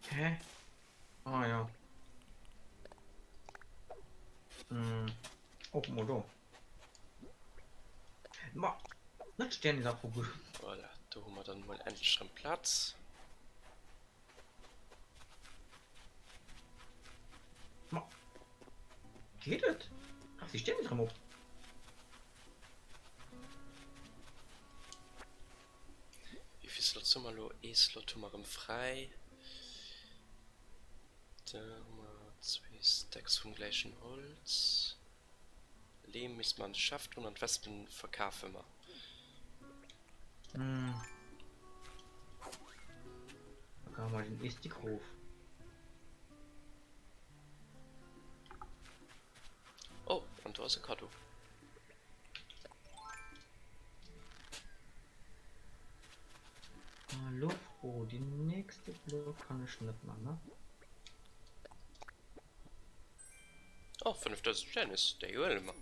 Hä? Ah ja. Oh, Modo. Ma. Das stehen die Sache gut. Voilà, da haben wir dann mal endlich einen Platz. Ma. Geht das? Ach, sie stehen nicht drum. Wie viel Slots haben wir noch? E-Slot haben wir frei. Da haben wir 2 Stacks vom gleichen Holz. Lehm ist man schafft und an Wespen verkaufen wir. Da kann man den Istikhof. Oh, und du hast ein Kado. Hallo, oh, die nächste Block kann ich nicht machen, ne? Oh, 5000 Sterne ist der Joel immer.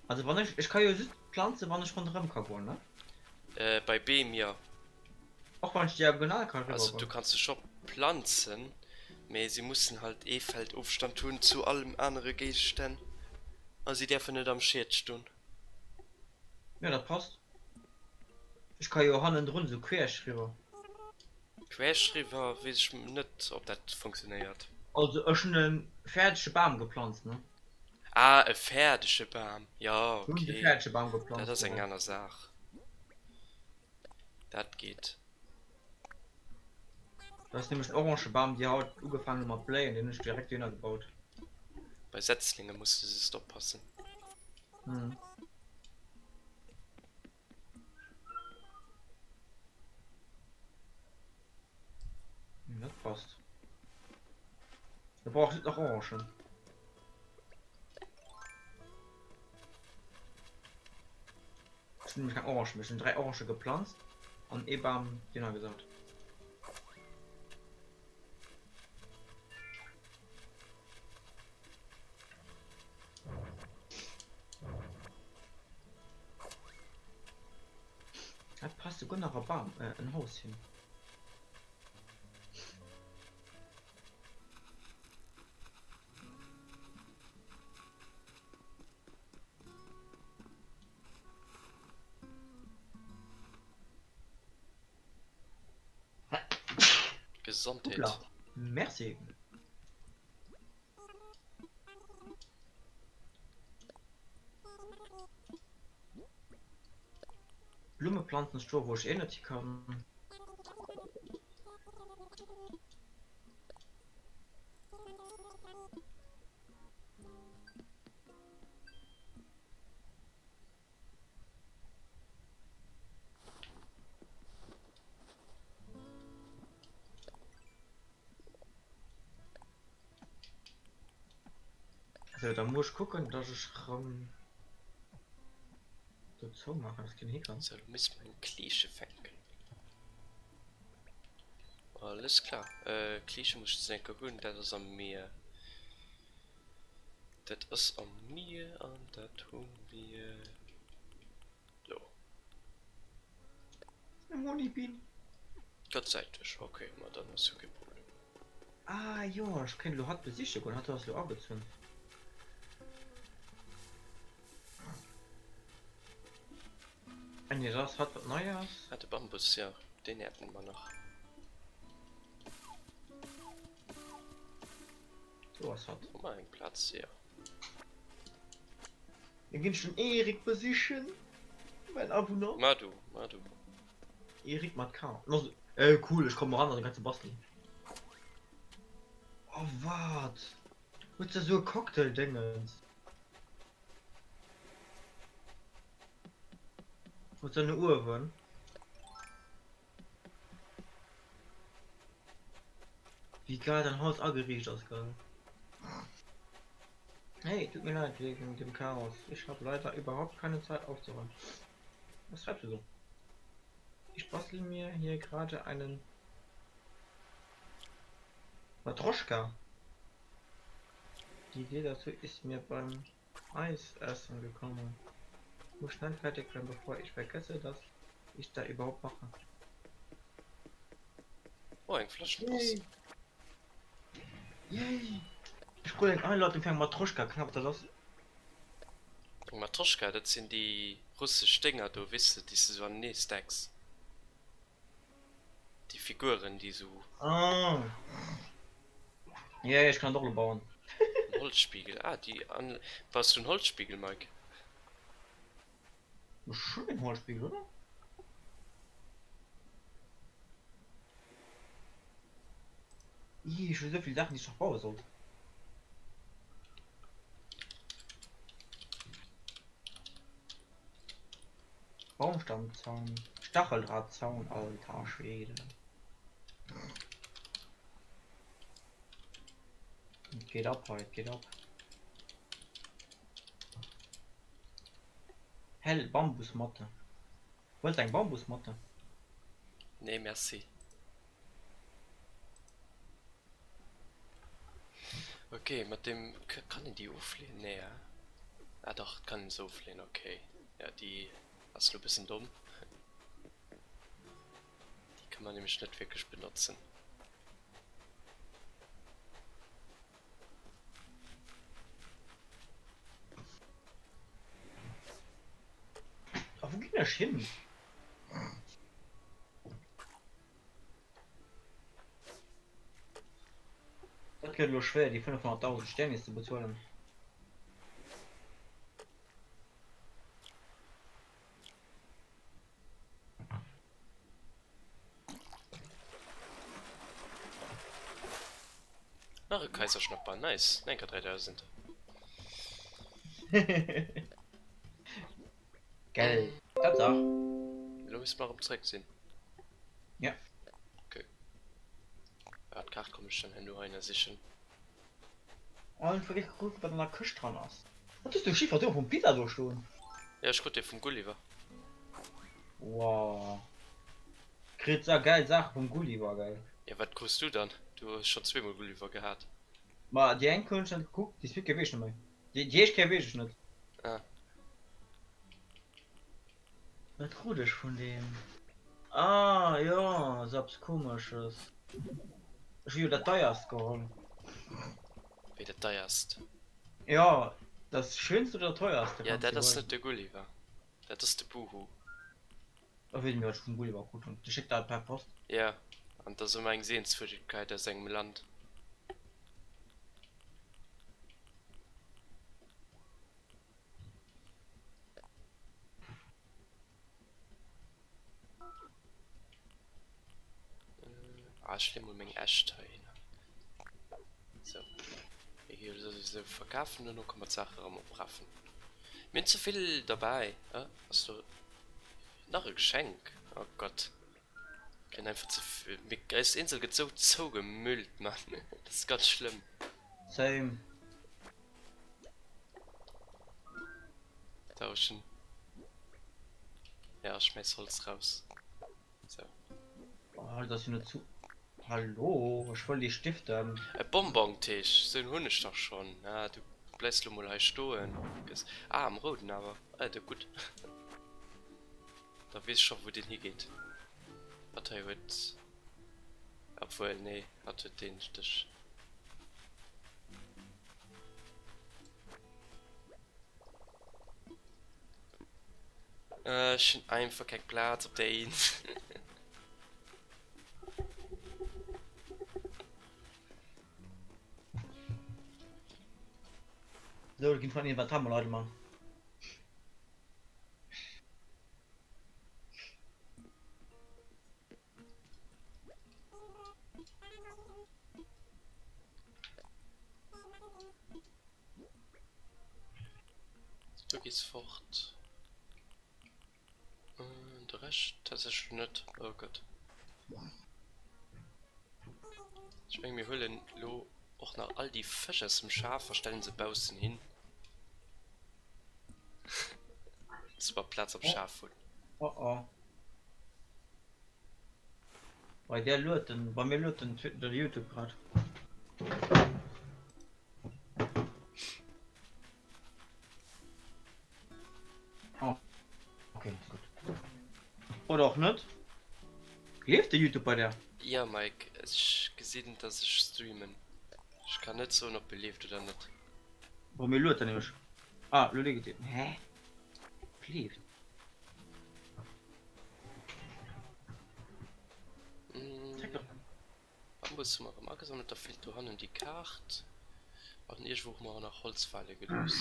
Also wann ich kann ja süß Pflanze, wann ich von drin kann, ne? Bei BM ja. Auch wenn ich diagonal kann. Also du kannst es schon pflanzen, aber sie müssen halt Feldaufstand tun zu allem anderen Gegenständen. Also sie dürfen nicht am Schild stehen. Ja, das passt. Ich kann ja Hand drin so quer schreiben. Querschreiber weiß ich nicht, ob das funktioniert. Also schon einen fertigen Baum gepflanzt, ne? Ah, ein fertiger Baum. Ja, Schon einen okay. fertigen Baum gepflanzt. Das ist eine ja. andere Sache. Das geht. Das ist nämlich ein orange Baum, die hat angefangen mit Play und den ist direkt hingebaut. Bei Setzlingen musste es doch passen. Hm. Das passt. Da braucht es noch Orange. nämlich kein Orange, wir sind 3 Orange gepflanzt und eben genau gesagt. Das passt sogar nach Baum, ein Haus hin. Gesundheit. Hoppla. Merci. Blumenpflanzen, Stroh, wo ich eh nicht kann. Also da muss ich gucken, dass ich dazu mache, das kann ich kann. So, du musst mein Klische fängen. Alles klar. Klische muss ich denken, holen, das ist am Meer. Das ist am Meer und das tun wir. So. Honeybean. Gott sei Dank. Okay, mal dann ist okay Problem. Ah ja, ich kenne hat Besichtigung, hat das abgezogen. Nee, das hat was Neues. Hatte Bambus, ja. Den hätten wir noch. So was hat. Mal einen Platz, ja. Wir gehen schon Erik besichtigen. Mein Abonnent. Madu. Erik Matka. Cool, ich komme ran an den ganzen Bastel. Oh, wat? Willst du so ein Cocktail-Dingens? Willst du eine Uhr wollen? Wie geil dein Haus angeriecht aus, geil. Hey, tut mir leid wegen dem Chaos. Ich habe leider überhaupt keine Zeit aufzuräumen. Was schreibst du so? Ich bastel mir hier gerade einen Matroschka. Die Idee dazu ist mir beim Eisessen gekommen. Ich muss schnell fertig werden, bevor ich vergesse, dass ich da überhaupt mache. Oh, ein Flaschenpost. Yay! Ich hole den Einladung für einen Matroschka, knapp das. Matroschka, das sind die russischen Dinger, du weißt, die so an Stacks. Die Figuren, die so. Ah! Ja, ich kann doch bauen. Ein Holzspiegel. Ah, die an. Was du ein Holzspiegel, Mike? Schon ein Holzspiegel, oder? Ich will so viele Sachen, die ich noch bauen soll. Baumstammzaun, Stacheldrahtzaun, alter Schwede. Geht ab heute, geht ab. Hell, Bambusmatte. Wollt ein Bambusmatte? Nee, merci. Okay, mit dem. Kann ich die auflehnen? Nee, ja. Ah, doch, kann ich so auflehnen, okay. Ja, die. Hast du ein bisschen dumm? Die kann man nämlich nicht wirklich benutzen. Ach, wo geht das hin? Das geht nur schwer, die 500.000 Sterne zu bezahlen. Ach, ein Kaiserschnapper, nice. Nein, 3000. Geil. Das auch. Du musst mal im Dreck sehen. Ja. Okay. Er hat Kart, komme ich schon hin, nur einer sichern. Und für dich gut, was an der Küste dran ist. Was ist der Schiefer, der vom Peter durchstehen? Ja, ich gucke dir vom Gulliver. Wow. Kriegt so geil Sache vom Gulliver, geil. Ja, was kostet du dann? Du hast schon zweimal Gulliver gehabt. Mal die einen Kunst geguckt, die ist wirklich gewesen, mehr. Die ist kein Weg nicht. Ah, Was gut ist von dem? Ah, ja, so was komisches. Ich will das teuerst geholt. wie der teuerst. Ja, das schönste oder teuerste. Ja, kannst du das ist holen. nicht der Gulliver. Das ist der Buhu. Da will ich mir schon Gulliver gut und die schickt da per Post. Ja, und das ist immer eine Sehenswürdigkeit aus seinem Land. Ich nehme mal Ashtein. So. Hier so verkaufen und noch kann man Sachen abbraffen. Mir zu viel dabei. Hast du noch ein Geschenk? Oh Gott. Ich kann einfach zu viel. Mir ist die Insel so gemüllt, Mann. Das ist ganz schlimm. Same. Tauschen. Ja, schmeiß Holz raus. So. Oh, das ist nur zu. Hallo, ich will die Stifte haben. Ein Bonbontisch, so ein Hund ist doch schon. Ja, du bleibst du mal stehen. Am roten aber. Alter, gut. Da weißt du schon, wo den hier geht. Hat er wird. Obwohl, nee, hat er den Stich. Schon einfach kein Platz auf der Insel. So, da gibt von ihnen was haben, Leute, mal. Du gehst fort. Der Rest, das ist schon nicht. Oh Gott. Ich meine, wir holen lo auch nach all die Fische aus dem Schaf, verstellen sie draußen hin. Das war Platz am Schafhund. Oh oh. Bei der Lurten, bei mir Lurten der YouTube gerade. Oh. Okay, gut. Oder auch nicht? Lebt der YouTube bei der? Ja, Mike, ich gesehen, dass ich streamen. Ich kann nicht so noch belebt oder nicht. Bei mir Lurten nämlich. Ah, Lurten geht. Hä? Lebt. Zeig doch. Was muss man machen? Gesammelt, da fehlt du an die Karte. Und ich wo mal nach Holzpfeile gelöst.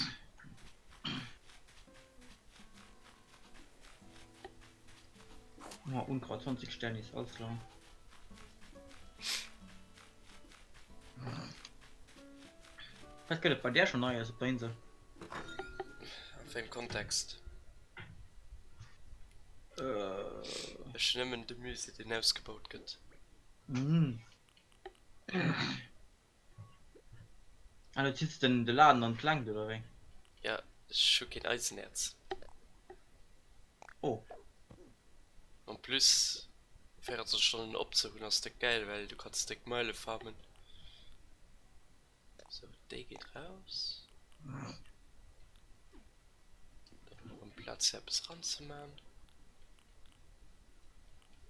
Oh, Unkraut 20 Sterne ist alles klar. Was geht bei der schon neu ist auf der Insel? Für den Kontext. Äh. Ich nehme den Gemüse, den ausgebaut wird. Mhm. Also ziehst du denn den Laden an Klang oder wie? Ja, das ist schon kein Eisenerz. Oh. Und plus fährt es schon abzuholen, das ist geil, weil du kannst die Meile farmen. So, der geht raus. Dann noch einen Platz her bis ranzumachen.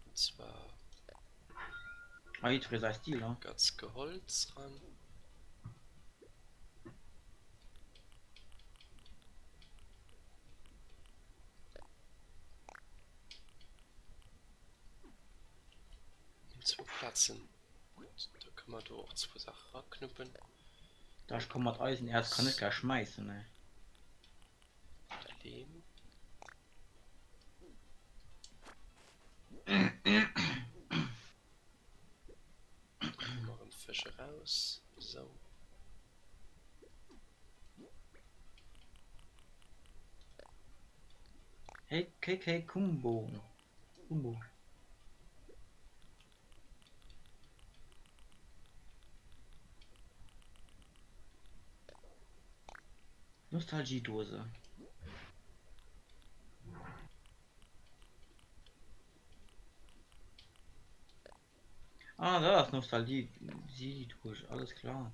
Und zwar Ah, jetzt für sein Stil, ne? ganz Geholz ran. Zwei Platzen. Da kann man doch auch zwei Sachen ranknüppeln. Da ich komme mit Eisenerz, kann ich gar schmeißen, ne? Daneben. Machen Fische raus. So. Hey, KK Kumbo. Kumbo. Nostalgiedose. Ah, da ist Nostalgie. Sie durch, alles klar.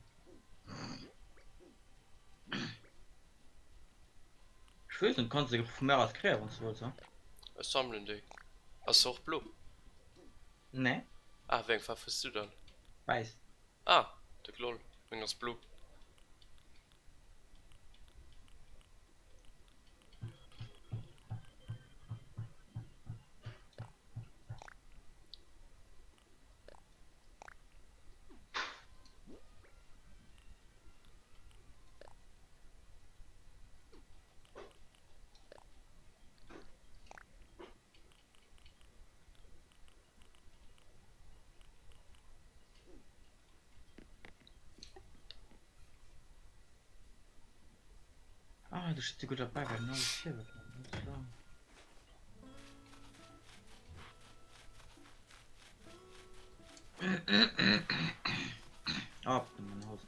Ich weiß nicht, kannst du mehr als kreieren, wenn du willst, ja? Was sammeln die? Hast du auch Blut? Ne? Ah, wen verfasst du dann? Weiß. Ah, der Gloll. Wegen das Blut. Ah, du stehst gut dabei, weil alles hier wird. Alles klar. Ab in mein Haus.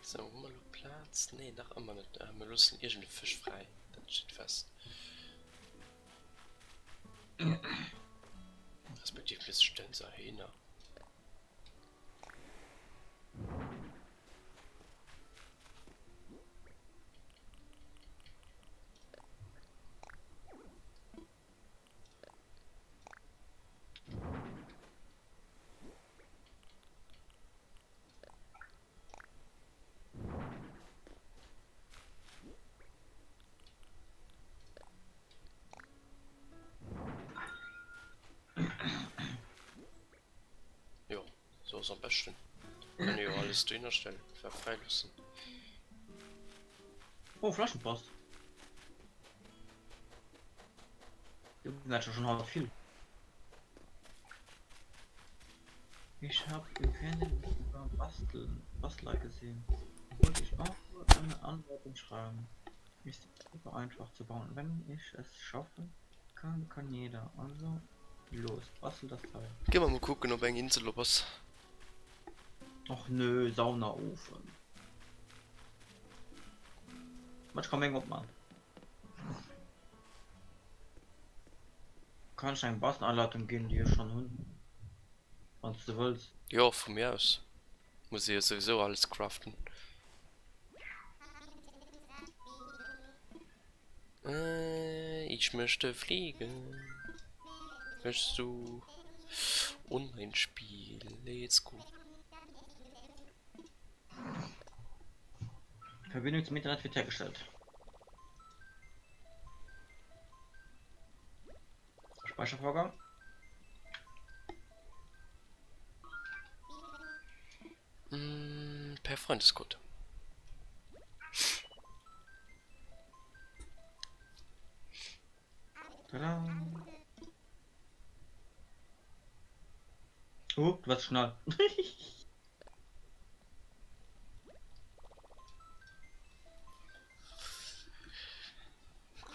So, mal Platz? Nee, noch immer nicht. Wir lassen irgendeinen Fisch frei. Das steht fest. Respektive bis Stänzer Hähner. Jo, so ist am besten. Kann ja alles dünner stellen. Verfreilassen. Oh, Flaschenpost. Du hast schon halt viel. Ich habe im Fernsehen über Bastler gesehen. Wollte ich auch eine Anleitung schreiben. Ist super einfach zu bauen. Wenn ich es schaffe, kann jeder. Also los, bastel das Teil. Gehen wir mal gucken, ob ein Insel was. Ach nö, Saunaofen. Was kann man überhaupt machen? Kann ich eine Bastelanleitung geben, die ihr schon hin? Wenn du willst. Ja, von mir aus. Muss ich ja sowieso alles craften. Ich möchte fliegen. Möchtest du Online-Spiel? Let's go. Verbindung zum Internet wird hergestellt. Speichervorgang. Per Freundescode. Tada. Oh, du warst schnell.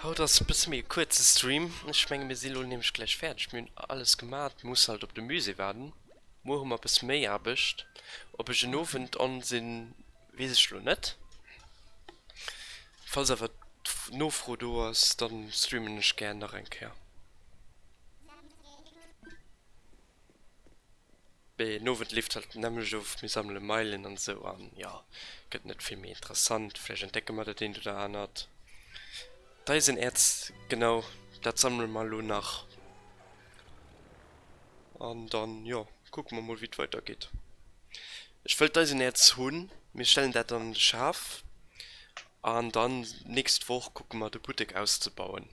Haut das bis mir kurzer Stream. Ich meine, mir Silo nämlich gleich fertig. Ich bin alles gemacht, muss halt auf der Müse werden. Morgen mal bis mehr abischt. Ob ich den Ofen ansehen, weiß ich schon nicht. Falls aber nur froh du hast, dann streamen ich gerne noch ein Kehr. Bei Noven lebt halt nämlich auf mir sammeln Meilen und so an. Ja, geht nicht viel mehr interessant. Vielleicht entdecken wir den du da anhat. Da sind jetzt genau, das sammeln wir mal nur nach. Und dann, ja, gucken wir mal, wie es weitergeht. Ich will da jetzt Huhn. Wir stellen das dann scharf. Und dann nächste Woche gucken wir, die Boutique auszubauen.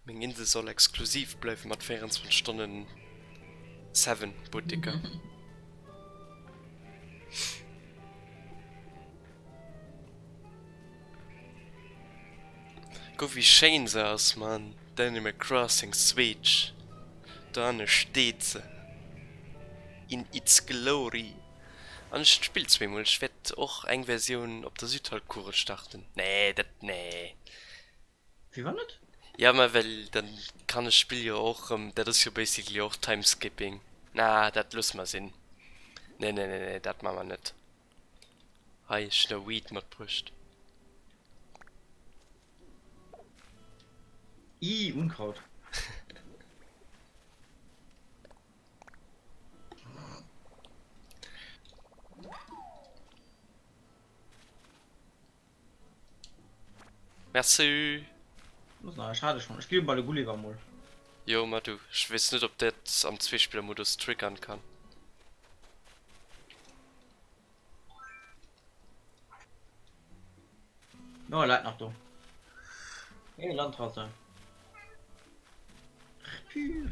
Meine Insel soll exklusiv bleiben mit 24 Stunden 7 Boutique. Guck wie schön sie aus, Mann. Animal Crossing Switch. Da steht sie. In its glory. Und ich spiel zweimal. Ich werd auch eine Version auf der Südhalbkugel starten. Nee. Wie war das? Ja, mal, weil dann kann das Spiel ja auch, das ist ja basically auch Timeskipping. Na, das lassen wir sehen. Nee, das machen wir nicht. Hi, schnell Weed mit Brust. Unkraut. Merci. Na, schade schon. Ich spiele bei der Gulliver mal. Jo, mal du. Ich weiß nicht, ob das am Zweispielermodus triggern kann. Ja, leid nach du. Hey, Landrasse. Pü.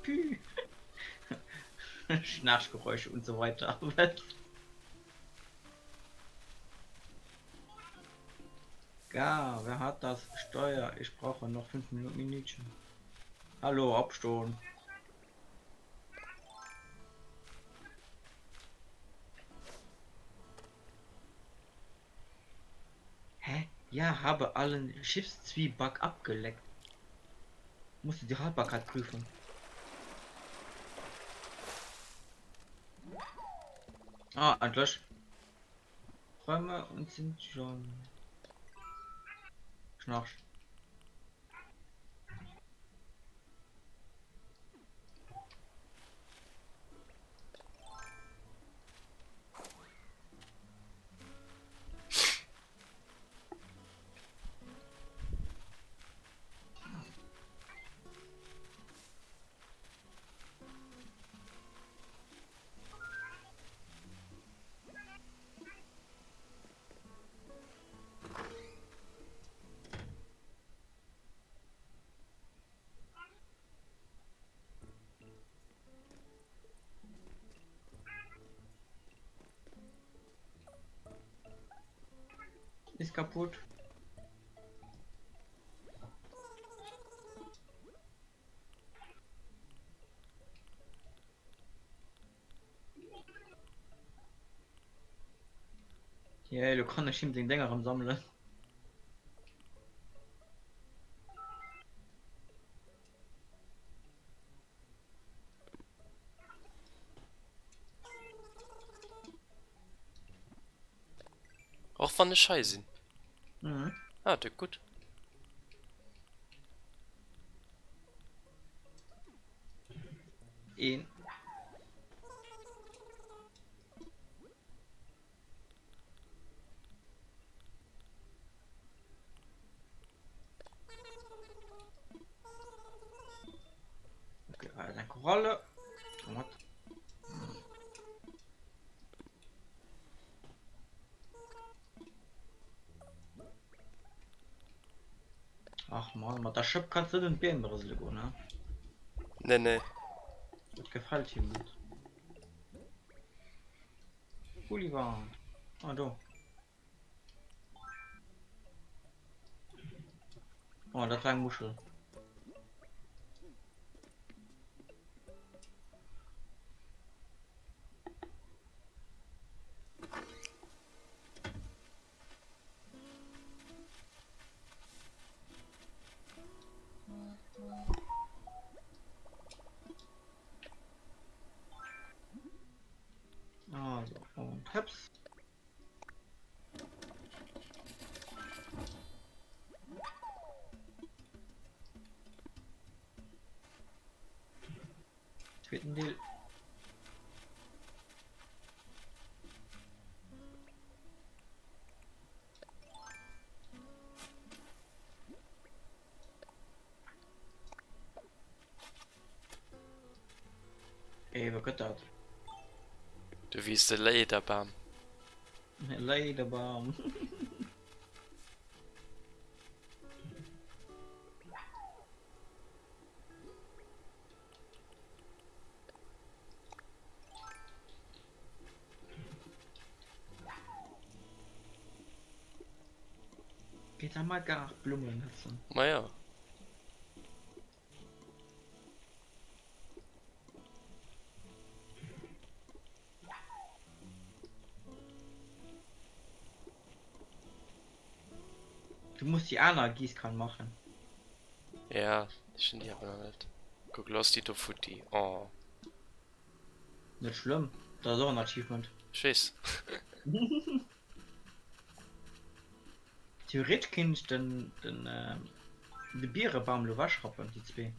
Pü. Schnarchgeräusche und so weiter. Ja, wer hat das Steuer? Ich brauche noch 5 Minuten. Hallo, Absturm. Hä? Ja, habe allen Schiffszwieback abgeleckt. Musste die Haltbarkeit prüfen. Ah, endlich. Räume und sind schon. Schnarch. Ist kaputt. Ja, du kannst bestimmt den Dinger am Sammeln. Auch von der Scheiße. Mhm. Ah, das gut. Ein. Okay, also eine Koralle. Und ach man, mit der Schöpf kannst du den Bärenbrüssel gehen, ne? Nee. Das gefällt ihm gut. Gulliver. Ah, du. Oh, das war ein Muschel. Also, und Heps. Zweiten Deal. Ey, was geht das? Du wiest der Lederbaum. Leiderbaum. Geht geht einmal gar Blumen nutzen. Naja. Du musst die Anna Gießkann machen. Ja, ich finde die aber noch nicht. Guck, los die Tofuti. Oh. Nicht schlimm. Das ist auch ein Achievement. Tschüss. Theoretisch kann ich den Bierebaum nur waschrappen, die zwei.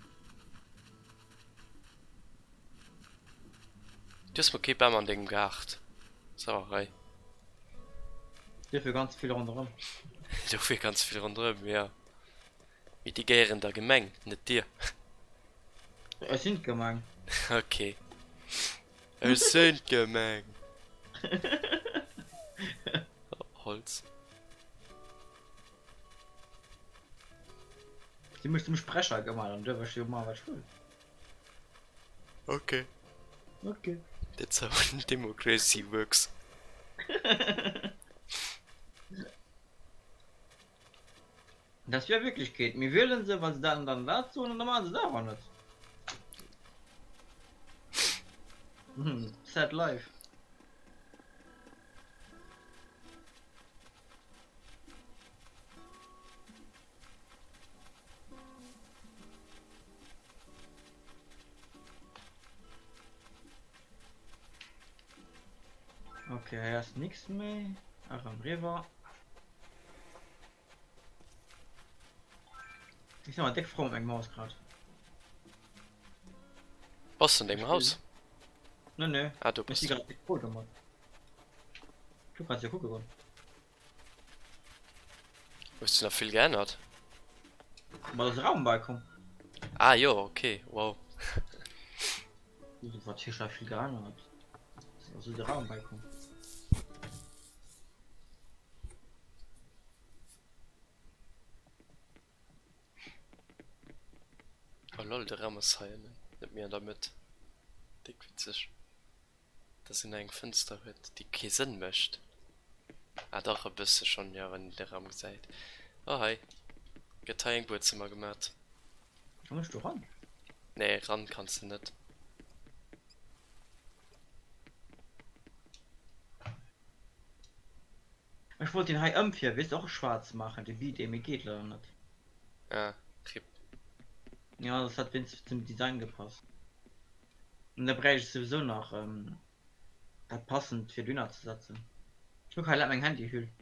Du hast mir kein Baum an dem geacht. Sauerei. Dafür ganz viel rundherum. Dafür ganz viel rundherum, ja. Mit die Gären der Gemeng, nicht dir. Es sind gemein. Okay. Es sind Gemeng. Holz. Die müsst im Sprecher gemacht und der war schon mal was schuld. Okay. Okay. That's how democracy works. Das wäre wirklich geht. Mir wählen sie was dann dazu und dann machen sie da auch nicht. Sad life. Okay, erst nichts mehr. Ach, am River. Ich sag mal, dick froh mit meinem Maus gerade. Was in dem Haus? Ne. Ah, du Ich bist. die gerade dick froh gemacht. Du kannst ja gucken. Hast du noch viel geändert? Mal das Raumbalkon. Ah, jo, okay, wow. Du war hier schon viel geändert. Also der Raumbalkon. Oh lol, der Raum ist heil, ne? Nicht mehr damit. Dick witzig. Das in ein Fenster wird, die keinen Sinn möchte. Ah, doch, ein bisschen schon, ja, wenn der Raum gesagt. Oh, hi. Geteilt Wohnzimmer gemacht. Kommst du ran? Nee, ran kannst du nicht. Ich wollte den High Amp hier, willst auch schwarz machen, der Beat, mir geht leider nicht. Ja, Rip. Ja, das hat wenigstens zum Design gepasst. Und da brauche ich sowieso noch passend für Dünner zu setzen. Ich muss halt mein Handy hüllen.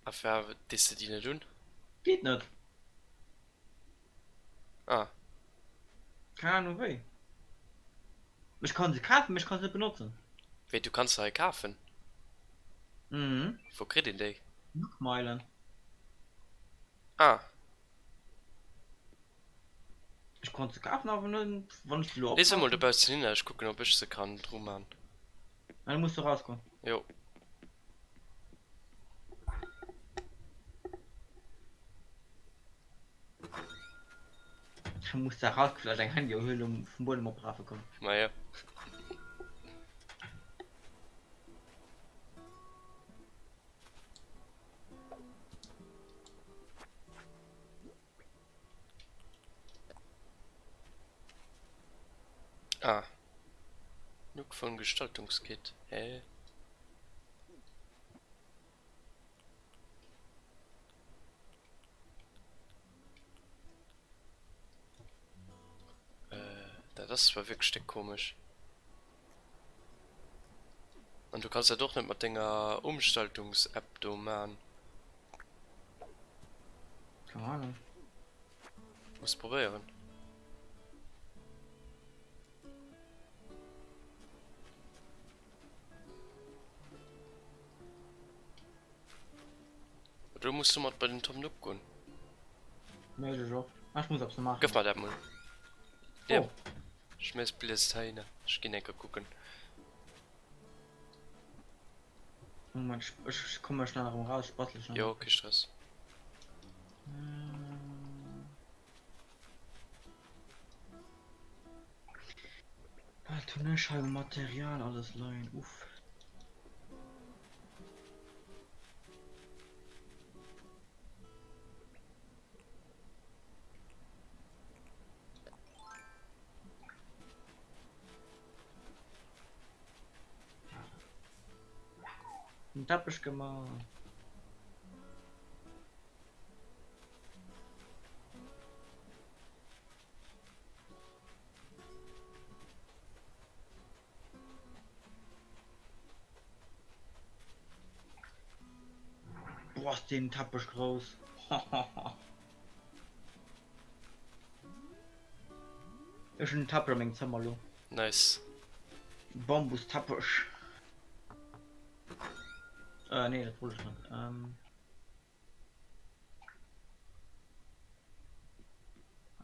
Auf wer das die nicht tun? Geht nicht. Ah, Keine Ahnung wie. Ich kann sie kaufen, ich kann sie benutzen. wie du kannst halt kaufen. Mhm. Wo kriegt ihr die? Nookmeilen. Ah, Ich konnte sie kaufen, aber nur, wenn ich die Lob lese mal, du baust hin, ich gucke, ob ich sie kann, drum an. Dann musst du rauskommen. Jo. Du musst da raus, vielleicht dein Handy hüllen, um vom Boden mal brav zu kommen. Naja. Ah. Nuck von Gestaltungskit. Hä? Das war wirklich komisch. Und du kannst ja doch nicht mit deiner Umgestaltungs-App do machen. Keine Ahnung. Muss probieren. Du musst du mal bei den Tom Nook gehen. Melde doch. Ach, ich muss ab's noch machen. Gib mal das mal. Ja. Oh. Schmeiß Bliss rein. Ich geh nicht gucken. Moment, ich komme mal schnell nach oben raus, spottel schnell. Jo, okay, Stress. Tunnelscheibe, Material, alles leihen. Uff. einen Teppich gemacht. Boah, ist den Teppich groß. Ist ein Teppich im Zimmer, lo. Nice. Bambus-Teppich. Nee, das wollte ich nicht.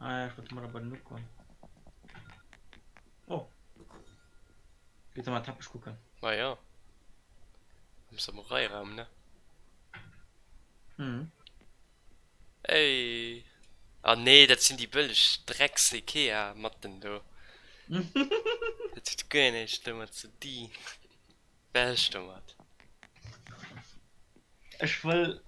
Ja, ich wollte mal bei den Look kommen. Oh. Jetzt mal Teppich gucken. Na ja. Im Samurai-Raum, ne? Mhm. Ey. Ah nee, das sind die billig Drecks Ikea Matten du. Das ist gar nicht, du zu die. Best du mat. Ich will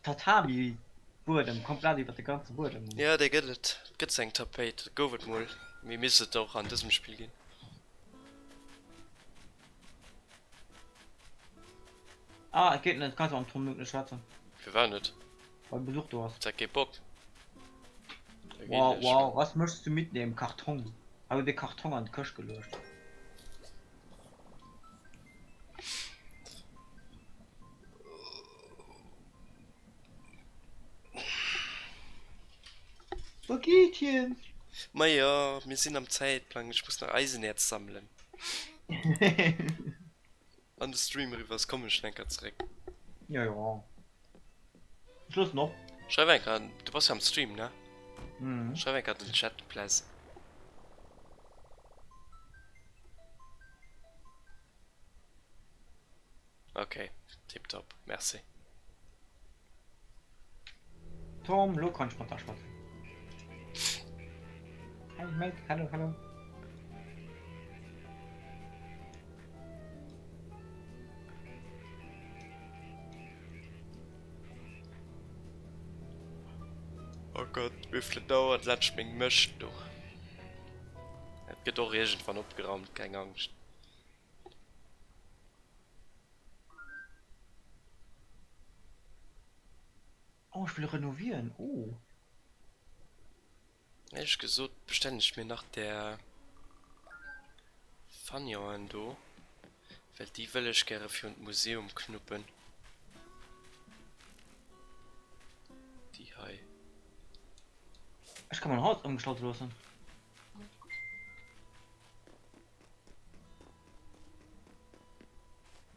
Tatami Boden, komplett über die ganze Boden. Ja, der geht gibt's ein Tapet, go wird mal. Wir müssen doch an diesem Spiel gehen. Ah, geht nicht, kannst du am Turm nicht schwatzen. Wir waren nicht. Weil Besuch du hast. Sag kein Bock. Da Wow, geht nicht. wow, was möchtest du mitnehmen? Karton. Aber der Karton an den Kösch gelöscht. Paketchen. Ma ja, wir sind am Zeitplan, ich muss noch Eisenerz sammeln. An den Stream rüber, kommen Schnecker zurück. Ja, ja. Schluss noch. Schreib einfach an, du warst ja am Stream, ne? Mhm. Schreib einfach den Chat, please. Okay, tipptopp, merci. Tom, lo kann ich mal da schwatzen. Hi, Mike, hallo, hallo. Oh Gott, wie viel dauert Latschming möchte du? Er geht doch irgendwann abgeräumt, keine Angst. Oh, ich will renovieren. Oh. Ehrlich gesagt, bestelle ich mir nach der Fanja do, weil die will ich gerne für ein Museum knuppen. Die Hai. Ich kann mein Haus umgestaltet lassen.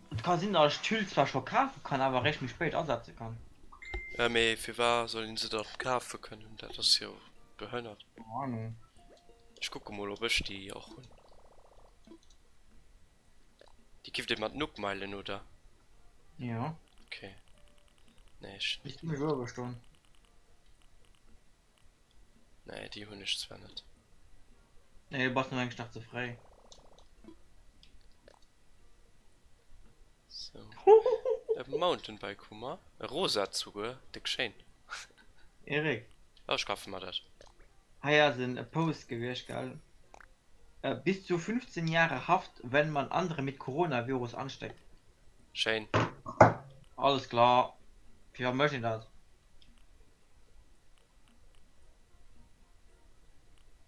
Und kann Sinn, dass ich Tüll zwar schon kaufen kann, aber recht mich spät ersetzen kann. Ja, me für wahr sollen sie dort kaufen können, das ist ja behindert. Keine Ahnung. Ich gucke mal, ob ich die auch hol. Die gibt jemand Nuckmeilen, oder? Ja. Okay. Nee, ich, Ich bin mir überstanden. nee, die hol ich zwar nicht. Nee, du brauchst nur eigentlich nach zu frei. So. Mountainbike, Hummer. Rosa Zuge, dick schön. Erik. Oh, ich kaufe mal das. Ah ja, sind ein Post gewesen, gell? Bis zu 15 Jahre Haft, wenn man andere mit Coronavirus ansteckt. Schön. Alles klar. Wie möchte ich das?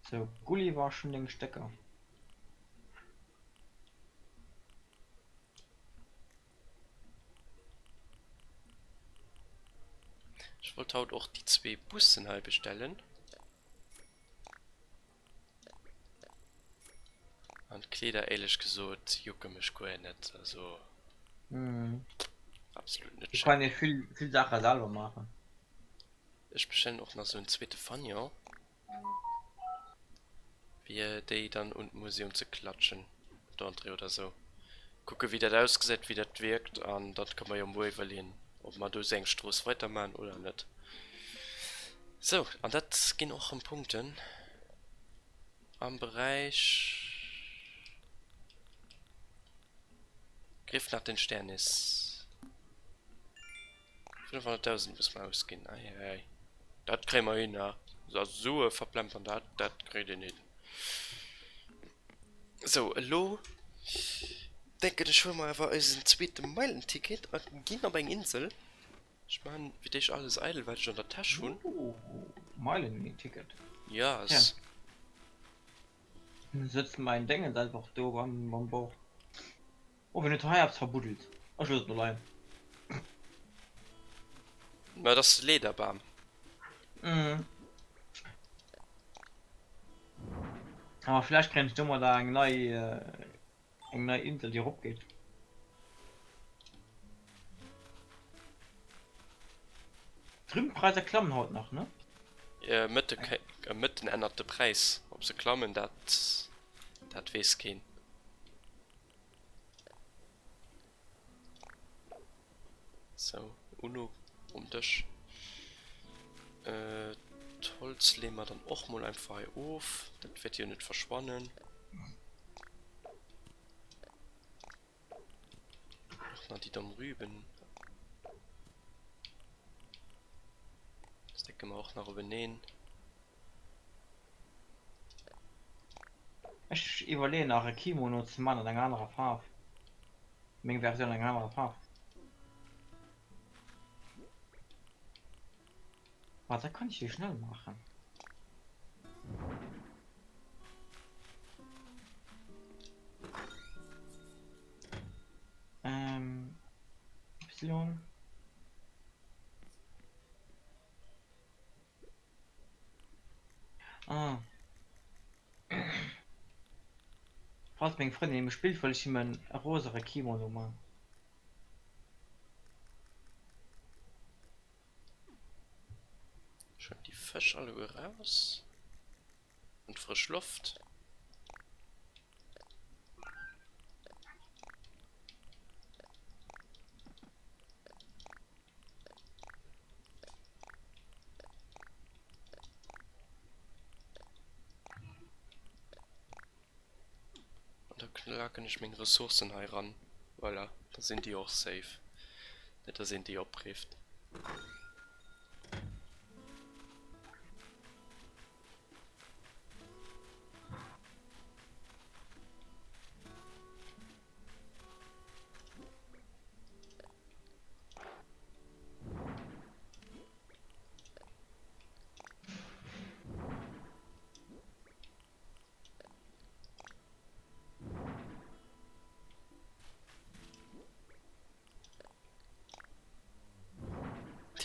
So, Gulli war schon den Stecker. Ich wollte halt auch die zwei Bussen halb bestellen. Und Kleider ehrlich gesagt, jucke mich gar nicht. Also, absolut nicht. Ich kann ja viel Sachen selber machen. Ich bestelle auch noch so ein zweite Fanja. Wie die dann und Museum zu klatschen. Dort oder so. Gucke, wie das ausgesehen, wie das wirkt. Und dann kann man ja mal überlegen, ob man durch seinen Stroß weitermachen oder nicht. So, und das gehen auch um Punkten. Am Bereich. Griff nach den Sternen ist 500.000 muss man ausgehen. Ei. Das kriegen wir hin, ja. So verplempern, das kriegt ihr nicht. So, hallo. denke ich schon mal war ein zweite Meilenticket ging aber eine Insel. Ich meine, wie dich alles eitel, weil ich schon der Tasche schon. Meilen-Ticket. Ja, Ja. es, Dann sitzt mein Ding einfach da beim Bauch. Oh, wenn du daheim hab's verbuddelt. Ach, ich nur allein. na, das ist Lederbarm. Mhm. Aber vielleicht kennst du mal da eine neue Insel, die hochgeht. Drüben Preise klammen haut noch, ne? Mitten ändert der Preis. Ob sie klammen, das weiß kein. So, Uno um dich. Holz lehnen wir dann auch mal einfach hier auf. Das wird hier nicht verschwonnen. Na, die dann rüben. Das denke wir auch nach übernehmen. Ich überlege nach ein Kimono zu machen in einer anderen Farbe. Meine Version in einer anderen Farbe. Warte, kann ich hier schnell machen. Y. Ah. Falls meine Freundin im Spiel, will ich ihm ein rosere Kimono machen. Schon die Fische alle raus. Und frisch Luft. Und da klagen ich meine Ressourcen heran. Voilà, da sind die auch safe. Nicht, da sind die abbrieft.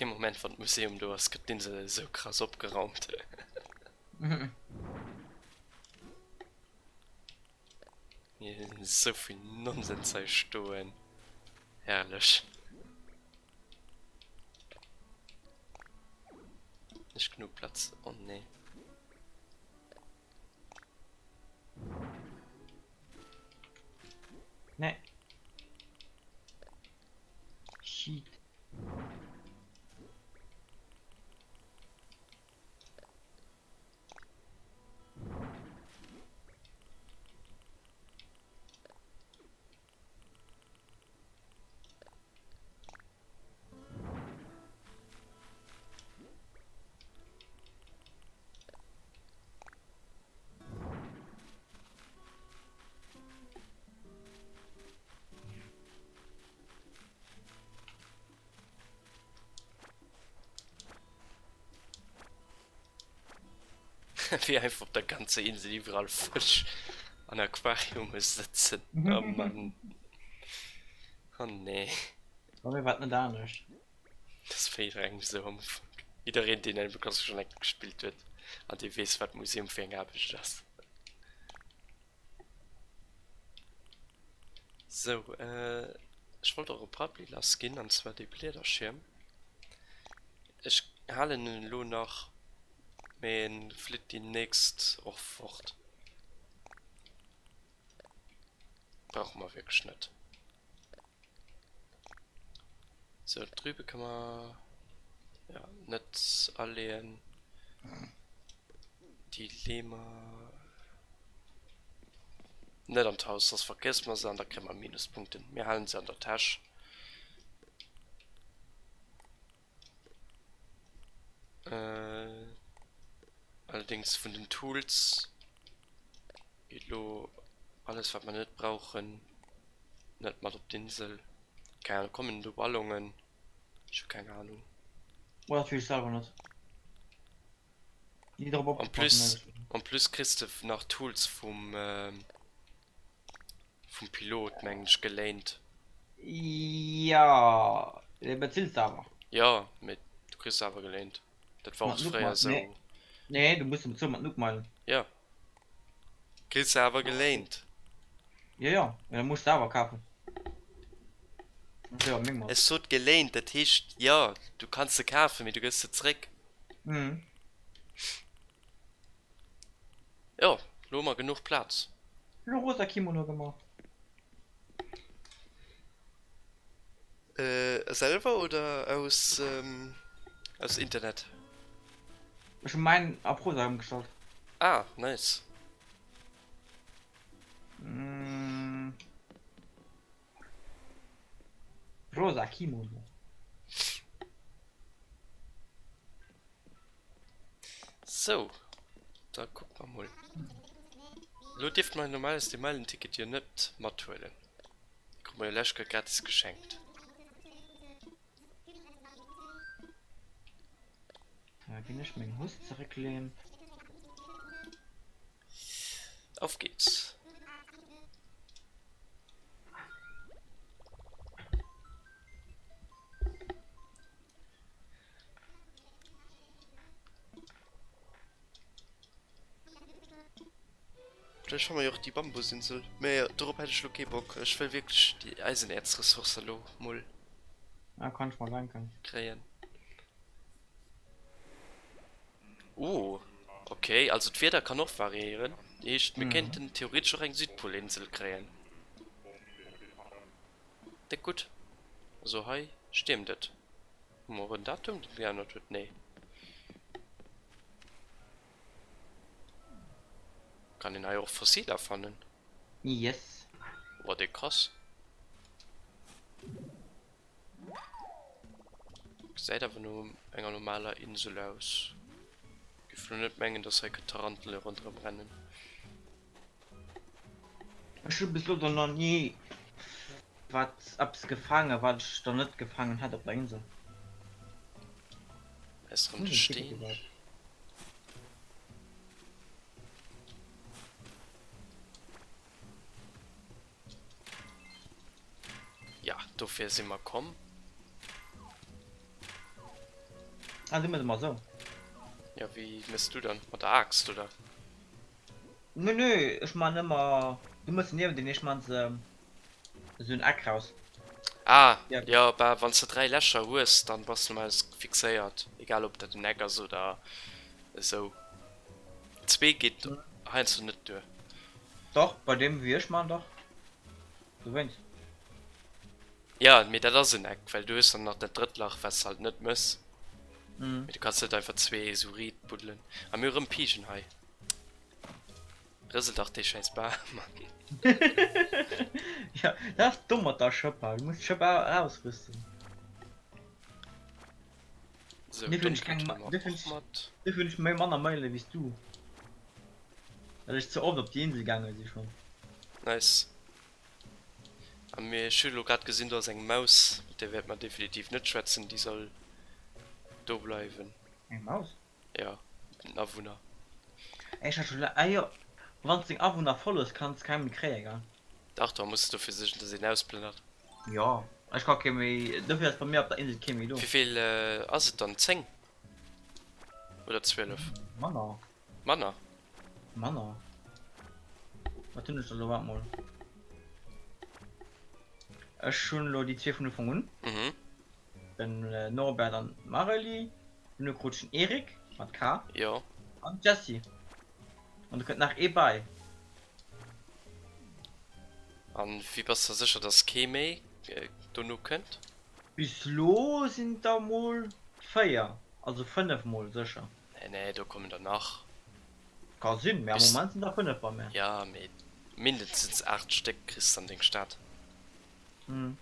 Im Moment von Museum, du hast die Insel so krass abgeraumt. Hier sind so viel Nonsens zerstoßen. Herrlich. Nicht genug Platz. Oh nee. Ne. Shit. Wie einfach auf der ganzen Insel überall Fisch an Aquarium sitzen. Oh Mann. Oh nee. Aber wir warten da nicht. Das fehlt eigentlich so am Anfang. Jeder rennt den einfach schon nicht gespielt wird. An die weiß, was Museum fängt habe ich das. So, ich wollte eure Publila Skin, und zwar die Bläderschirm. Ich halte den Lohn nach, mein flit die nächst auch fort. Brauchen wir wirklich nicht. So, drüben kann man ja nicht allein die Lema nicht am Haus, das vergisst man, sondern da kann man Minuspunkte. Wir halten sie an der Tasche. Allerdings von den Tools Elo, alles was man nicht brauchen nicht mal auf die Insel. Keine Ahnung, kommen du Ballungen. Ich hab keine Ahnung. Oder natürlich selber nicht. Die drauf Und plus, aufgepasst, ne? und plus kriegst du nach Tools vom Pilot, mensch, gelehnt. Ja, der bezahlt aber. Ja, du kriegst aber gelehnt. Das war auch Man, guck früher mal, so. nee. Nee, du musst bezahlen, guck mal. Ja, kriegst aber gelehnt. Ja, ja, ja, dann musst du aber kaufen. Ja, Ming Es wird gelehnt, das heißt, ja, du kannst sie kaufen, aber du gehst sie zurück. Mhm. Ja, nur mal genug Platz. Ein rosa Kimono gemacht. Selber oder aus Internet? Ich mein April haben geschaut. Ah, nice. Mm, rosa Kimono. So, da guck mal. Lo dürft mein normales die Meilenticket hier nicht mattuellen. Guck mal, Leschke gratis geschenkt. Da kann ich meinen Hus zurücklehnen. Auf geht's. Vielleicht haben wir ja auch die Bambusinsel. Mehr, darauf hätte ich okay Bock. Ich will wirklich die Eisenerzressource mal Ja, kann ich mal danken. kreieren. Okay, also das Wetter kann noch variieren. Wir könnten theoretisch auch eine Südpolinsel kreieren. Das gut. Also, hi, stimmt das. Morgen Datum, ja, natürlich, nee. Kann den auch fossil erfahren. Yes. War der krass. Seid aber nur einer normaler Insel aus. Geflündert Mengen, dass Tarantel rundherum rennen. Ich hab bis jetzt noch nie was abs gefangen, was ich da nicht gefangen hatte auf der Insel. Es Hm, drin stehen. gesagt. Ja, dafür sind wir kommen. Also immer mal so. Ja, wie misst du dann? Mit der Axt, oder? Nö, ich meine immer. Du musst neben den ich meine so ein Eck raus. Ah, Ja. ja, aber wenn du 3 Löcher hast, dann wirst du mal fixiert. Egal ob das ein Eck ist oder so. 2 geht Mhm. eins du nicht durch. Doch, bei dem wir ich meine doch. Du willst. Ja, mit das ist ein Eck, weil du hast dann noch der Drittlach, was halt nicht muss. Mhm. Du kannst halt einfach 2 Surit buddeln. Am mir im Pischen, hi. Rissel doch die scheiß Bar, Mann. Ja, das ist dummer der Schöpfer. Du musst Schöpfer ausrüsten. So, Nee, find ich dunkel kein tun wir nee, find auch ich- mit. Ich wünsche mir Mann Meile wie du. Weil ich zu oft auf die Insel gegangen bin schon. Nice. Am mir Schüler gerade gesehen, da ist eine Maus. Mit der wird man definitiv nicht schwätzen, die soll da bleiben. Ein Maus. Ja, ein Avuna. Ey, ich hatte schon. Ah ja. Wenn es den Abwohner voll ist, kannst du keinen kriegen. Ach, da musst du für sich, dass ihn ausblendert. Ja. Ich kann kein mehr. Dafür ist bei mir auf der Insel kein mehr. Wie viel, also dann 10? Oder 12? Mann. Manna. Mann. Was tun ich da warte mal? Ich schon nur die 2 von unten. Mhm. Dann Norbert und Marley. Und dann Krutschen Erik. Mit K. Ja. Und Jesse. Und du könnt nach E bei. Und wie bist du sicher, dass Keme du nur könnt? Bis los sind da mal 4. Also 5 mal sicher. Nee, da kommen danach. Kann Sinn, mehr Bis- Moment sind da 5 bei mir. Ja, mit mindestens 8 Stück kriegst du an den Start. Hm.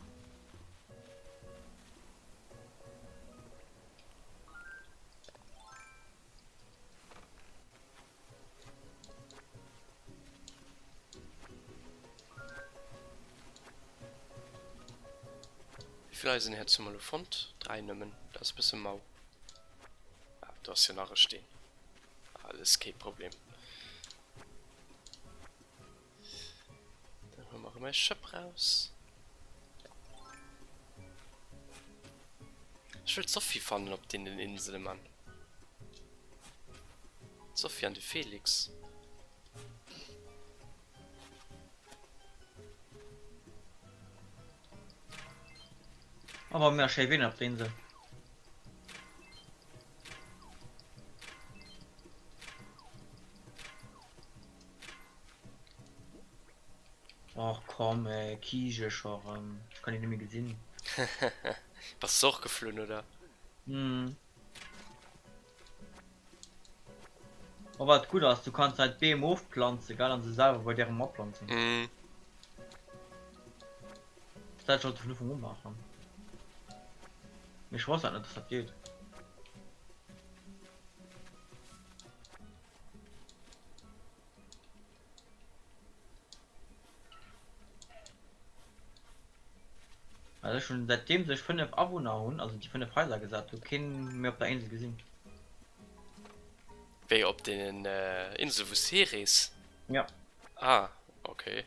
viel Eisen her zum Elefant? 3 nehmen. Das ist ein bisschen mau. Ah, du hast ja nachher stehen. Alles kein Problem. Dann machen wir mal Shop raus. Ich will Sophie fanden auf den Inseln, Mann. Sophie an die Felix. Aber mehr schön auf der Insel. Ach komm, ey, Kiesche schon. Ich kann ihn nicht mehr gesehen. Was ist auch geflohen, oder? Hm. Aber was gut ist, du kannst halt BM aufpflanzen, egal, und sie selber bei deren Mob pflanzen. Mhm. Das schon zu viel machen. Ich weiß halt nicht, dass das geht. Also schon seitdem sich 5 Abonnenten haben, also die 5 Preiser gesagt, du keinen mehr auf der Insel gesehen. Wer ob den Insel, wo es her ist? Ja. Ah, okay.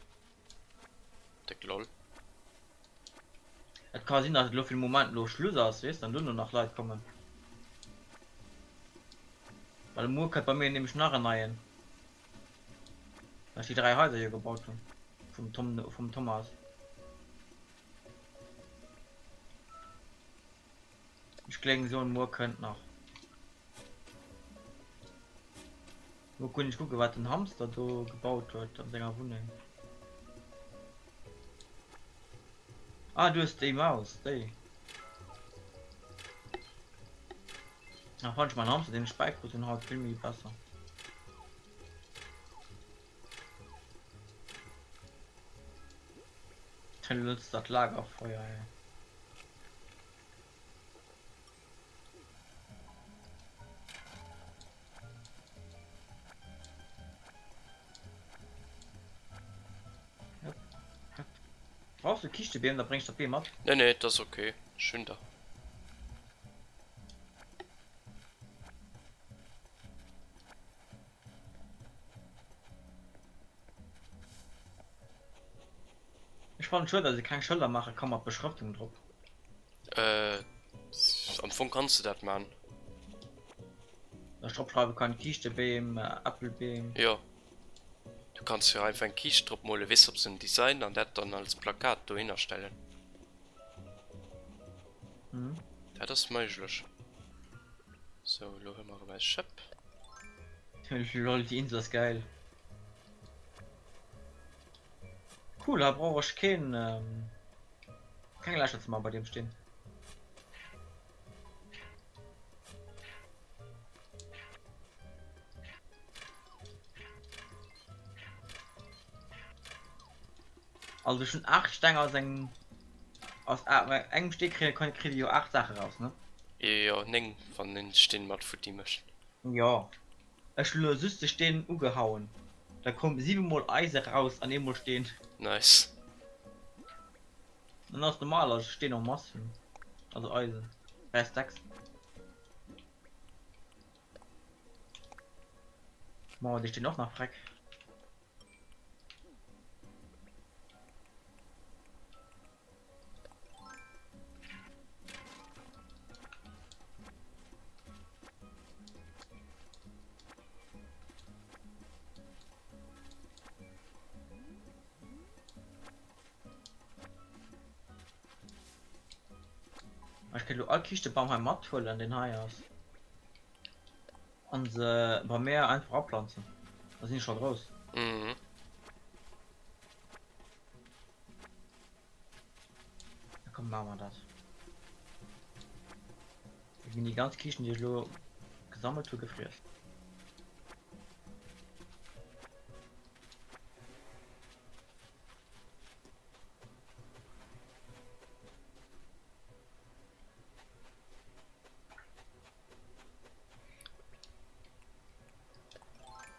Der Lol. Es kann sein, dass du für den Moment los Schluss hast, weißt, dann du nur noch Leute kommen. Weil Mur kann bei mir nämlich nachher nein. Da ist die 3 Häuser hier gebaut vom Thomas. Ich glaube, so ein Mur könnte noch. Wo kann ich gucken, was ein Hamster da gebaut wird an seiner Wohnung. Ah, du hast die Maus, die. Da fand ich meinen Hamster, den Speicher, den hat viel mehr besser. Dann nutzt das Lagerfeuer, ey. Brauchst du Kiste BM, da bringst du das BM ab. Ne, das ist okay. Schön da. Ich fand schon, dass ich keinen Schilder mache, kann man Beschriftung drauf. Äh, am Anfang kannst du das machen. Da schreibe kann Kiste BM, Apple BM. Ja. Du kannst ja einfach ein Kiesdruck mal wissen, ob sie ein Design und das dann als Plakat da hinstellen. Mhm. Ja, das ist möglich. So, machen wir mal Shop. Lol, die Insel ist geil. Cool, da brauche ich kein Gleichheitszimmer bei dem stehen. Also schon 8 Steine aus engem Steg kriege ich 8 Sachen raus, ne? Ja, neng von den Stehen für die Mischen. Ja. Ich süße stehen ugehauen. Da kommt 7 mal Eisen raus an dem stehen. Nice. Und das normal, also stehen noch Massen. Also Eisen. Restax. Mauer, die stehen noch nach Freck. Ich kann du all Kiste beim Matt voll an den Haiers. Und bei mir einfach abpflanzen. Da sind schon raus. Mhm. Da kommt machen wir das. Ich bin die ganzen Kisten, die du gesammelt zu gefriert.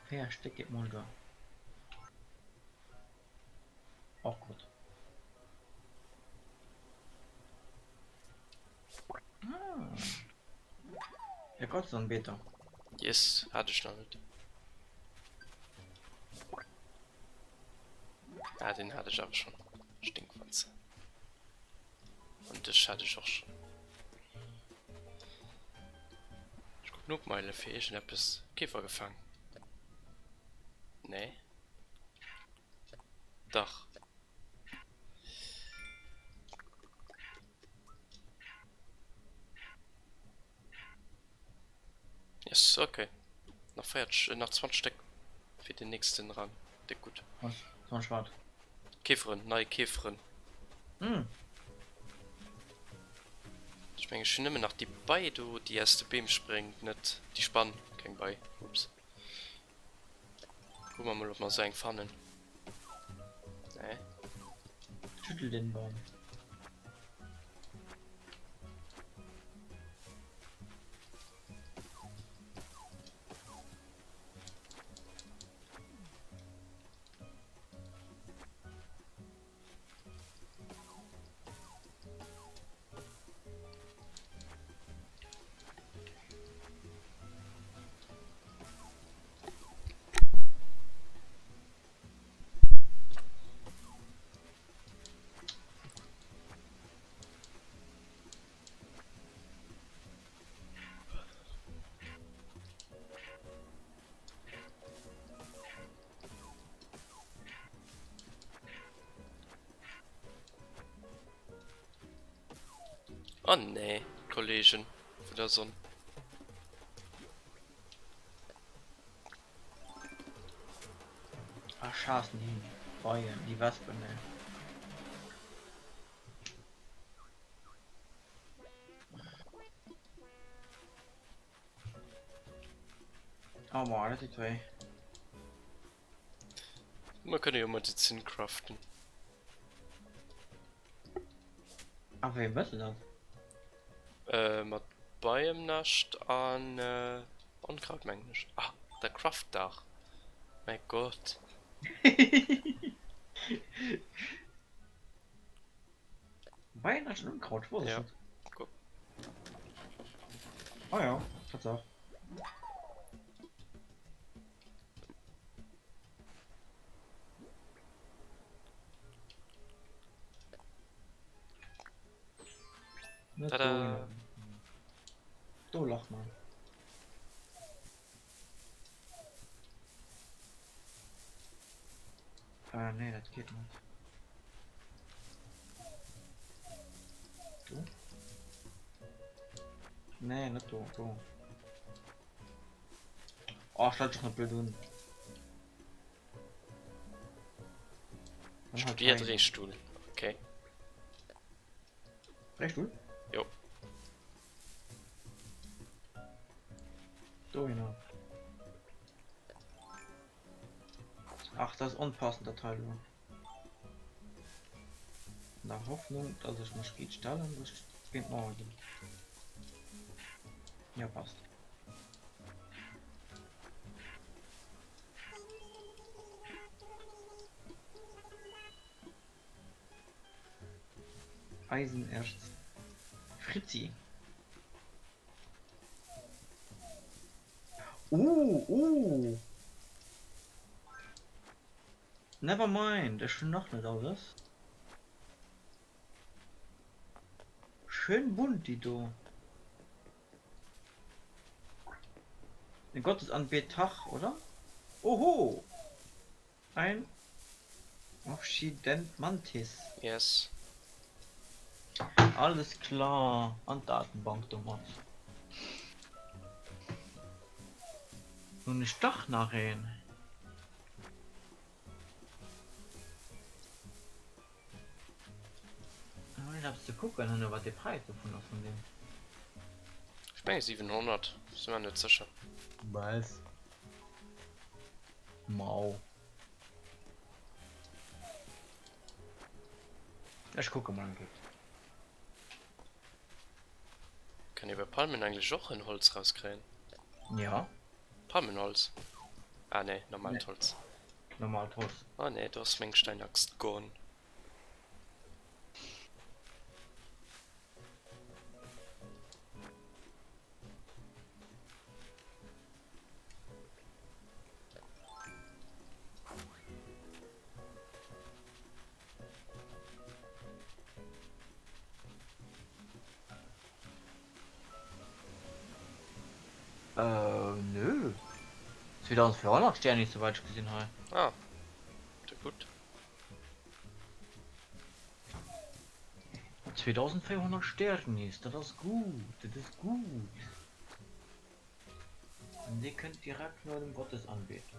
Ja, steckt geht mal da. Auch gut. Ja, Gott, so ein Beta. Yes, hatte ich noch nicht. Ja, den hatte ich aber schon. Stinkwanze. Und das hatte ich auch schon. Ich guck nur meine Fähigkeit, ich hab bis Käfer gefangen. Nee. Doch. Yes, okay. Nach 20 Stück für den nächsten Rang. Der gut. Was? So ein Schwarz. Käferin, neue Käferin. Hm. Ich meine, schon immer nach die bei, du die erste Beam springt, nicht die Spann. Kein bei. Ups. Guck mal, ob man so einen Pfannen. Nee. Schüttel den Baum. Oh nee, Collision. Wieder so ein. Ach, scheiße, die Feuer, die Wespe, ne. Oh, boah, das ist weh. Man kann ja mal die Zinn craften. Ach, wem weißt du das? Mit beim Nascht an Unkrautmänglisch. Ah, der Craftdach. Mein Gott. Weihnachten und Kraut, wo ist Ja. das? Guck. Oh ja, Tatsache. Nicht so, Tada. genau. Du lach mal. Nee, das geht nicht. Du? Nee, nicht du, du. Oh, stell dich nicht blöd an. Dann halt Studiert rein. Drehstuhl. Okay. Drehstuhl? Jo. So, genau. Ach, das ist unpassend, der Teil. In der Hoffnung, dass ich mich geht stellen, das geht morgen. Ja, passt. Eisenerz. Fritzi. Never mind, das ist schon noch nicht alles. Schön bunt, die do. In Gottes Anbetach, oder? Oho! Ein Occident Mantis. Yes. Alles klar. An Datenbank, du Mann. Nun ich doch nachher. Ich hab's zu gucken, was die Preise von dem. Ich bin 700. Sind wir nicht sicher. Was? Mau. Ich gucke mal an. Kann ich bei Palmen eigentlich auch ein Holz rauskriegen? Ja, Palmenholz. Ah ne, normales Nee. Holz. normal Toast. Ah ne, du hast Mengsteinaxt gone. 2400 Sterne nicht so weit gesehen habe. Ah, sehr gut. 2400 Sterne ist, das ist gut, das ist gut. Und ihr könnt direkt nur dem Gottes anbeten.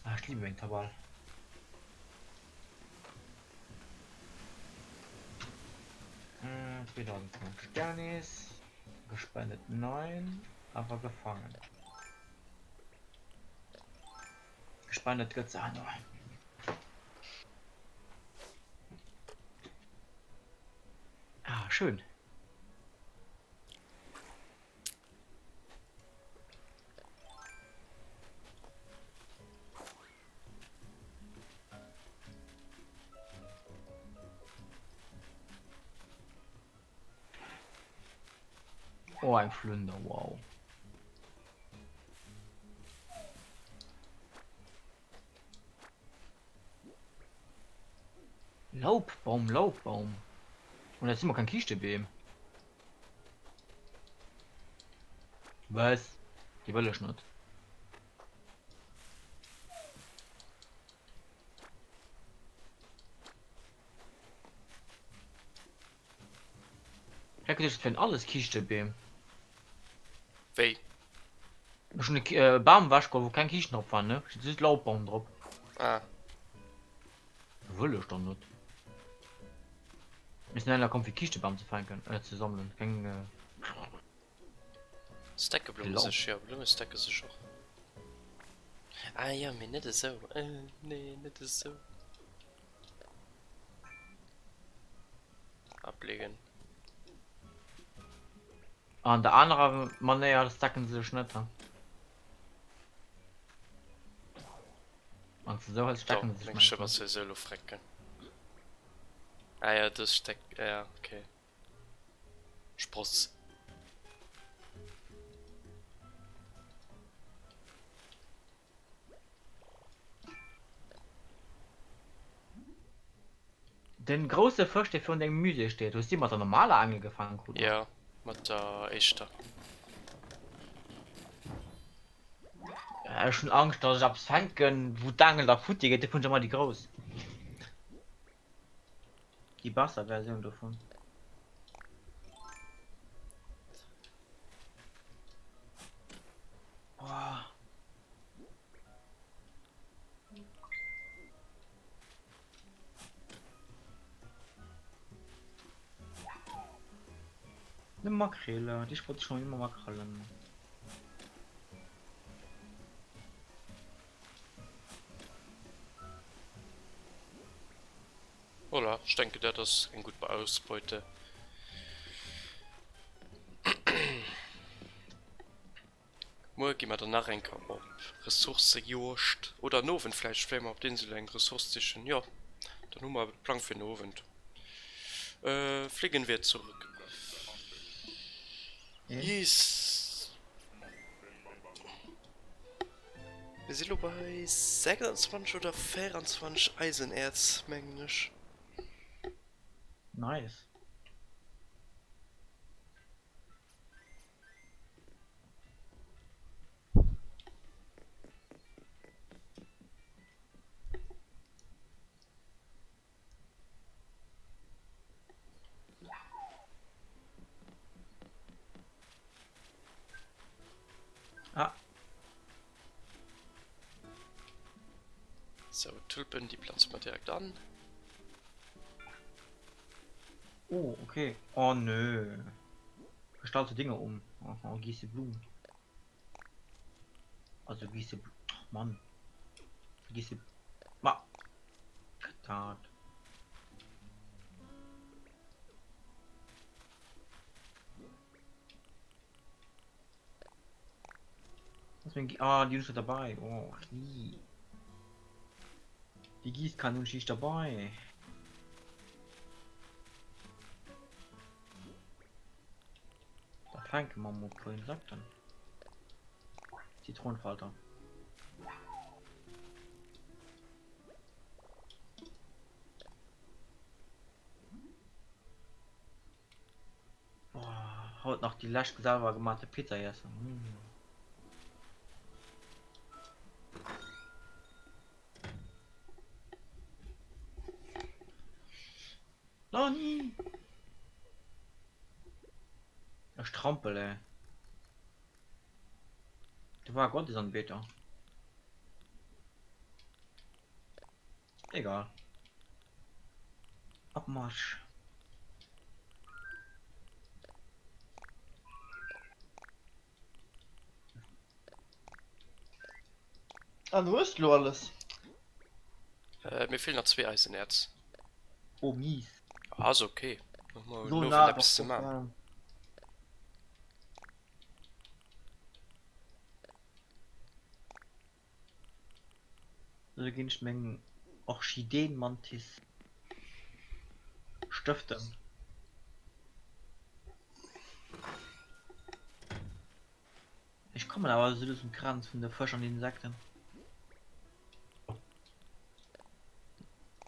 Ah, ich liebe den Tabal. Hm, 2500 Sternis. Gespendet 9, aber gefangen. Gespendet gibt's auch noch. Ah, schön. Oh, ein Flunder, wow. Laubbaum, Laubbaum. Und jetzt immer kein Kiste bei ihm. Was? Die Welle schnurrt. Hätte ich wenn alles Kiste bei ihm. Wei. Schon eine Baumwaschko, wo kein Kisten drauf war, ne? Das ist Laubbaum drauf. Ah, Welle ich doch nicht. Ist schneller kommt wie Kistebaum zu fangen können, zu sammeln. Kein, Stackeblumen Blau. sich, ja, Blumen stacken sich auch. Ah ja, mir nicht so. Nee, nicht so. Ablegen. an der andere Manier stacken sie sich nicht. Und so halt Doch, stacken sie sich ich was sie solo frecken. Ah ja, das steckt. Ja, okay. Spross. Den große Fisch, der von dem Müse steht, du hast immer der normale Angel gefangen, gut. Ja, mit der Echter. Ja, schon Angst, dass ich abs fangen, wo Dangel da Futti geht, der kommt schon mal die groß. Die Wasserversion davon. Boah. Eine Makrele, die wollte schon immer Makrelen. Oder? Ich denke, der das ein gut Ausbeute. Morgen gehen wir danach ein ob Ressource jorscht. Oder Novenfleisch, vielleicht mal auf den Insel ein ressourcischen. Ja, dann haben wir einen Plan für Noven. Fliegen wir zurück. Yes. Wir sind bei 26 oder 24 Eisenerz, mänglisch. Nice. Ah, So, Tulpen, die pflanzen wir direkt an. oh, okay. Oh nö. Gestalte Dinge um. Aha, gieße Blumen. Also gieße. Ach Mann. Gieße. Ma. Getan. Ah, die ist schon dabei. Oh, die Gießkanne ist dabei. Da fängt man mal vorhin sagt dann. Zitronenfalter. Boah. haut noch die lasch sauber gemachte Pizza essen. Nani! Der Strampel, ey. Du war Gott ist ein Beta. Egal. Abmarsch. Ah, wo ist du alles? Mir fehlen noch 2 Eisenerz. Oh, mies. Also okay. Nochmal So nur nah für doch etwas zu zu machen. fahren. Da gehen ich Mengen Orchideen Mantis. Stiften. Ich komme aber so diesen Kranz von der Fisch an den Insekten.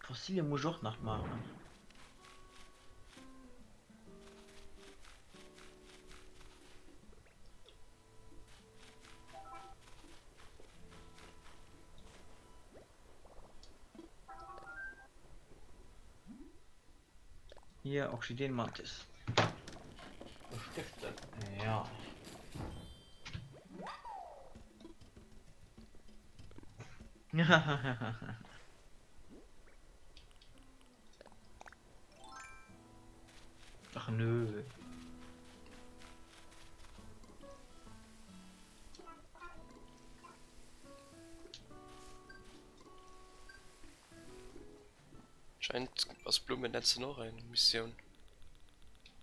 Fossilien muss ich auch noch machen. Hier Orchideen Mantis. Stifte. Ja. Ach nö. Scheint aus Blumennetze noch eine Mission.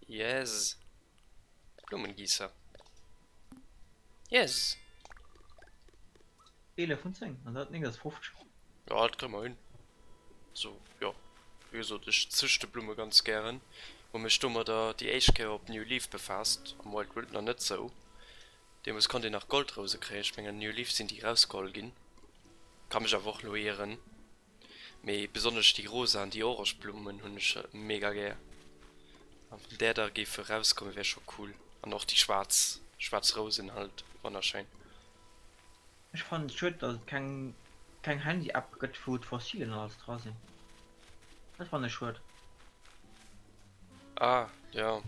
Yes. Blumengießer. Yes. Ele von 10. Und das Ding ist 50. Ja, das kriegen wir hin. So, ja. Wie gesagt, ich züchte Blume ganz gern. Und mich dummer da die Eichke auf New Leaf befasst. Am Wild Wild noch nicht so. Dem es konnte nach Gold rauskriegen. Ich meine, New Leaf sind die rausgeholt gehen. Kann mich auch loieren. Me besonders die rosa und die orange Blumen hun ich mega gern. Und der da geht für rauskommen wäre schon cool. Und auch die schwarz-rosen halt, wann erscheint. Ich fand es schön, dass es kein Handy abgeht für die Fossilien als draußen. Das war nicht schön. Ah, ja.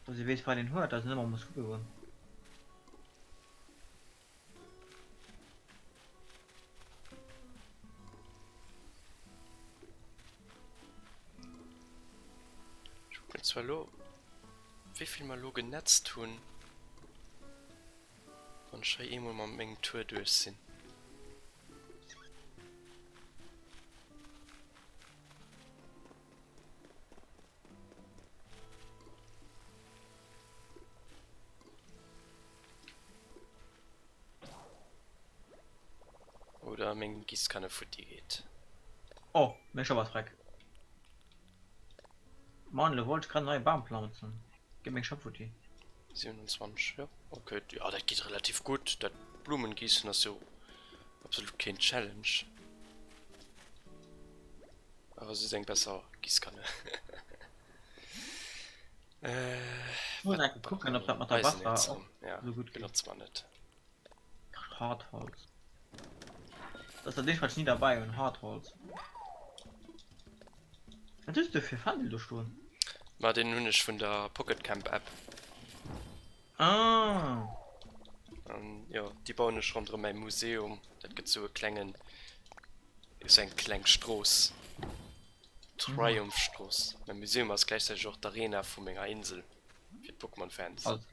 Dass ich weiß, bei den hört, dass immer muss geworden. Ich guck mir zwar lo. Wie viel mal lo genetzt tun? Und schei immer mal Mengen Tour durch sind. Oder Mengen Gießkanne für die geht. Oh, mir ist schon was frag. Mann, du wolltest gerade neue Baum pflanzen. Gib mir schon Futti. 27, ja. Okay, ja, das geht relativ gut. Das Blumengießen ist so absolut kein Challenge. Aber sie sind besser Gießkanne. Ich muss einfach gucken, ob das mit der Wasser auch ja, so gut geht. benutzt man nicht. Hartholz. Das ist nicht nie dabei und Hartholz. Was ist das für Fandel du schon? War den nun nicht von der Pocket Camp App. Ah. Ja, die bauen nicht rund um mein Museum. Das gibt so Klängen. Ist ein Klängstroß. Triumphstroß. Mein Museum ist gleichzeitig auch der Arena von meiner Insel. Für Pokémon-Fans. Also,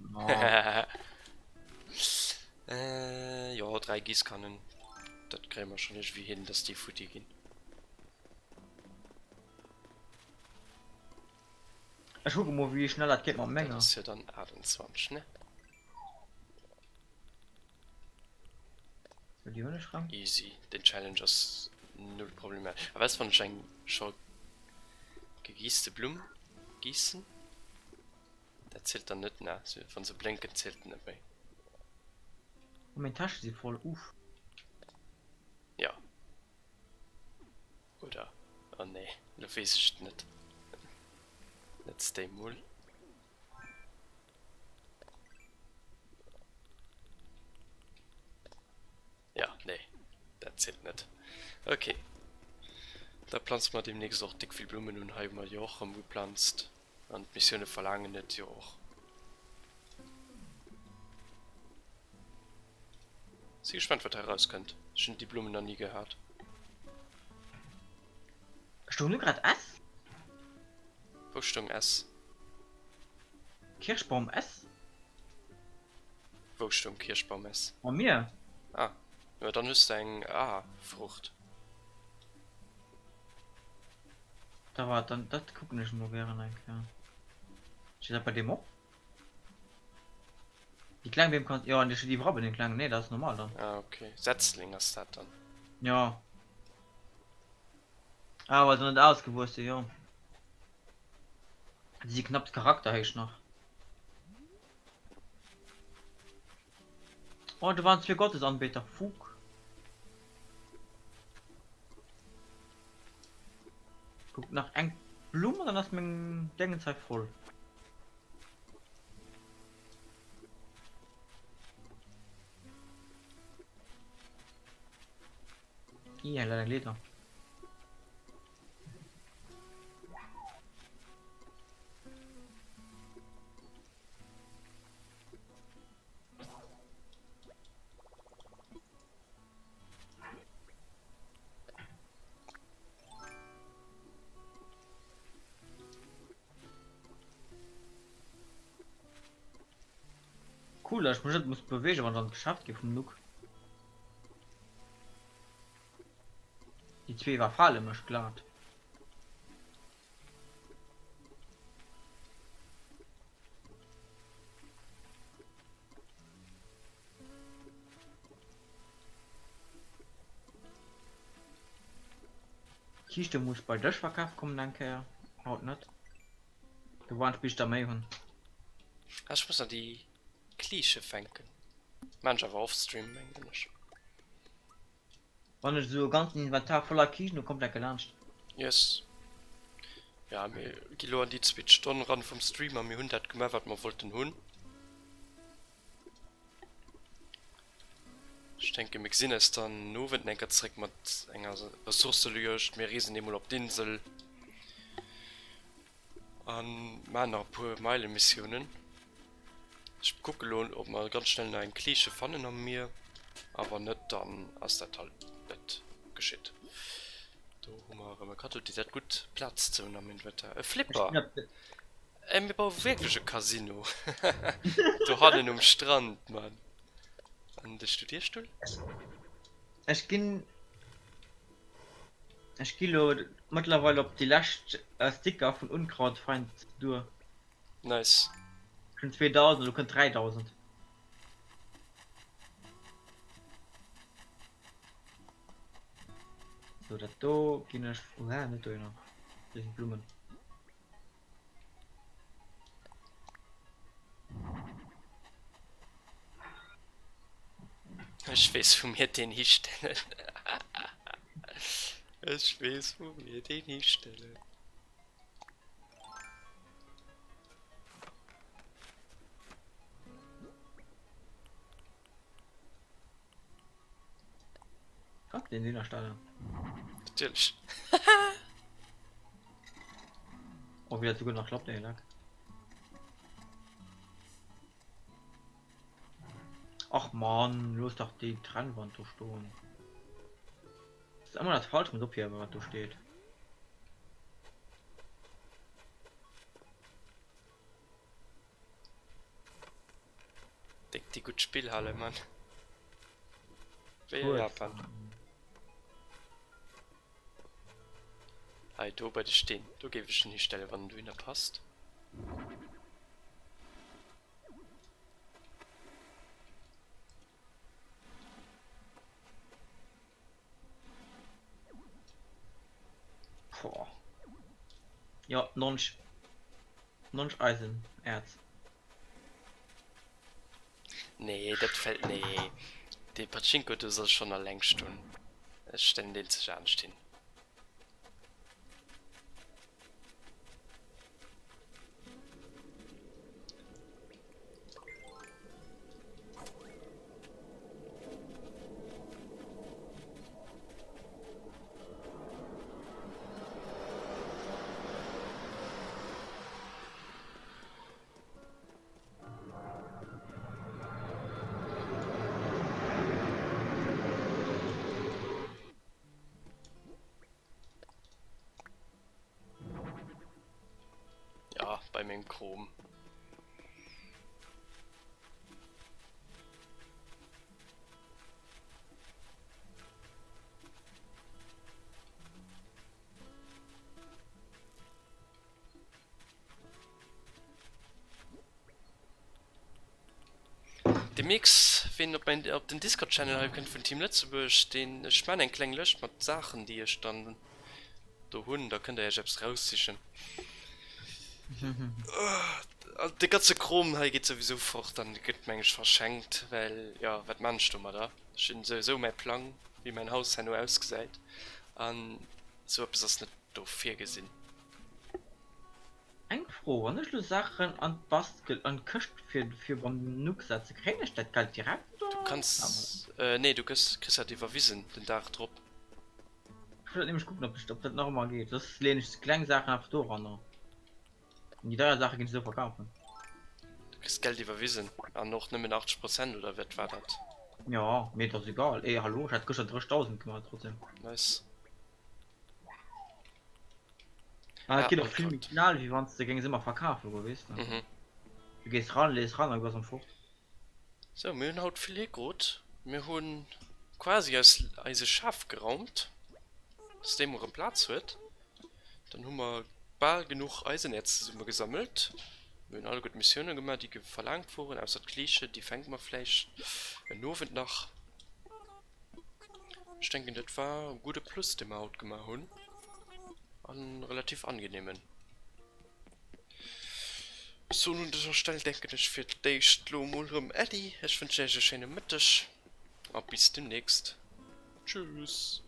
Ja, 3 Gießkannen. Das kriegen wir schon nicht wie hin, dass die Futti gehen. ich gucke mal, wie schnell das geht, man Menge. Das ist ja dann 28, ne? Für die Hunde schreiben? Easy. Den Challengers null Probleme. Aber was von schon gegießte Blumen gießen? Der zählt dann nicht, ne? Von so Blinken zählt nicht mehr. Und meine Tasche sieht voll uff. Ja. Oder? Oh ne, da weiß ich nicht. Let's stay mull. zählt nicht. Okay. Da pflanzt man demnächst auch dick viel Blumen und halb mal Jochen gepflanzt. Und Missionen verlangen nicht ja auch. Sie gespannt, was herauskommt. Schon die Blumen noch nie gehört. Stunde gerade S? Wo stung S? Kirschbaum S? Wo stung Kirschbaum S? Von mir? Ah. Ja, dann ist ein A-Frucht. Da war dann, das gucken nicht nur wäre ein ja. Steht das bei dem auch? Die kleinen Beben kannst ja, und die Robbe den kleinen, nee, das ist normal dann. Ah, okay. Setzling ist das dann. Ja. Aber so nicht ausgewusst, ja. Sie knapp Charakter habe ich noch. Oh, da waren 2 Gottesanbeter. Fug. Guck nach eng Blumen, dann hast du mein Dingenzeit voll. Ja, leider Leder. Cool, ich muss bewegen, wenn dann geschafft gibt vom Look. Die 2 war Fall immer klar. Kiste muss bei der Verkauf kommen, danke. Haut nicht. Du warst bist da mehr hin. Ah, ich muss noch die Klische fänken. Manchmal aber Offstream nicht. Wenn ich so ganz Inventar voller Kisten, du kommt der gelauncht. Yes. Ja, mir Kilo an die 2 Stunden ran vom Streamer, mir Hund hat gemacht, was man wollten Hund. Ich denke, mir gesehen ist dann nur, wenn ein Trick mit einer Ressource löscht, mir riesen immer auf die Insel. An meiner pure Meile-Missionen. Ich gucke lohnt, ob man ganz schnell einen Klische fanden an mir, aber nicht dann, als das halt nicht geschieht. Da haben wir gerade die hat gut Platz zu am Inventar. Flipper! Wir bauen wirklich ein Casino. Du hast ihn am Strand, Mann. An der Studierstuhl? Ich ging mittlerweile ob die Last Sticker von Unkrautfeind durch. Nice. Schon 2000, du kannst 3000. So, das da gehen ich. Oh, ja, nicht da noch. Das sind Blumen. Ich weiß, wo mir den hinstellen. Ich weiß, wo mir den hinstellen. Kommt den Döner Stadion. Natürlich. Oh, wieder sogar noch klappt der lag. Ach man, los doch die Trennwand zu stehen. Das ist immer das falsch mit hier, was da steht. Denk die gut Spielhalle, Mann. Wer Gut. Japan. Hey, du bei dir stehen. Du gebe ich die Stelle, wann du ihn passt. Boah. Ja, nonch Eisen, Erz. Nee, das fällt. Nee. Die Pachinko, du sollst schon eine Längstunde. Es stellen den sich anstehen. meinem Chrom. De Mix wenn op den Discord Channel könnt von Team Lützeburg den ich mein en kleng löscht mat Sachen die ich dann der hun da könnt ihr ja selbst raussichen de ganze Chrom geht sowieso fort dann gibt mensch verschenkt weil ja wat manst du mal da sind so mein Plan wie mein Haus nur ausgeseit an so bis das net do vier gesinn Eng froh wann du Sachen an Bastel an köcht für beim Nucksätze keine Stadt kalt direkt du kannst nee du kriegst ja die verwiesen den Dach drop ich will nämlich gucken ob das noch mal geht das lehne ich kleine Sachen auf Tor an die da Sache gehen so verkaufen du kriegst Geld die verwiesen an noch nimmen 80% oder wird war dat ja mir das egal ey hallo ich hatte schon 3000 gemacht trotzdem nice. Ah, Ja, geht doch und- viel mit Signal wie wann du gegen immer verkaufen wo weißt du Mhm. du gehst ran lest ran was am Fort So, mir haut viel gut. Mir hun quasi als Schaf geraumt, dass dem auch einen Platz wird. Dann haben wir bar genug Eisennetze sind wir gesammelt. Wir haben alle gute Missionen gemacht, die verlangt wurden, außer Klische, die fängt man vielleicht nur wenn nach. Ich denke, das war ein guter Plus, den wir heute gemacht haben. Einen relativ angenehmen. So, nun dieser Stelle denke ich für dich, Lomulrum Eddie. Ich wünsche euch eine schöne Mittag. Und bis demnächst. Tschüss.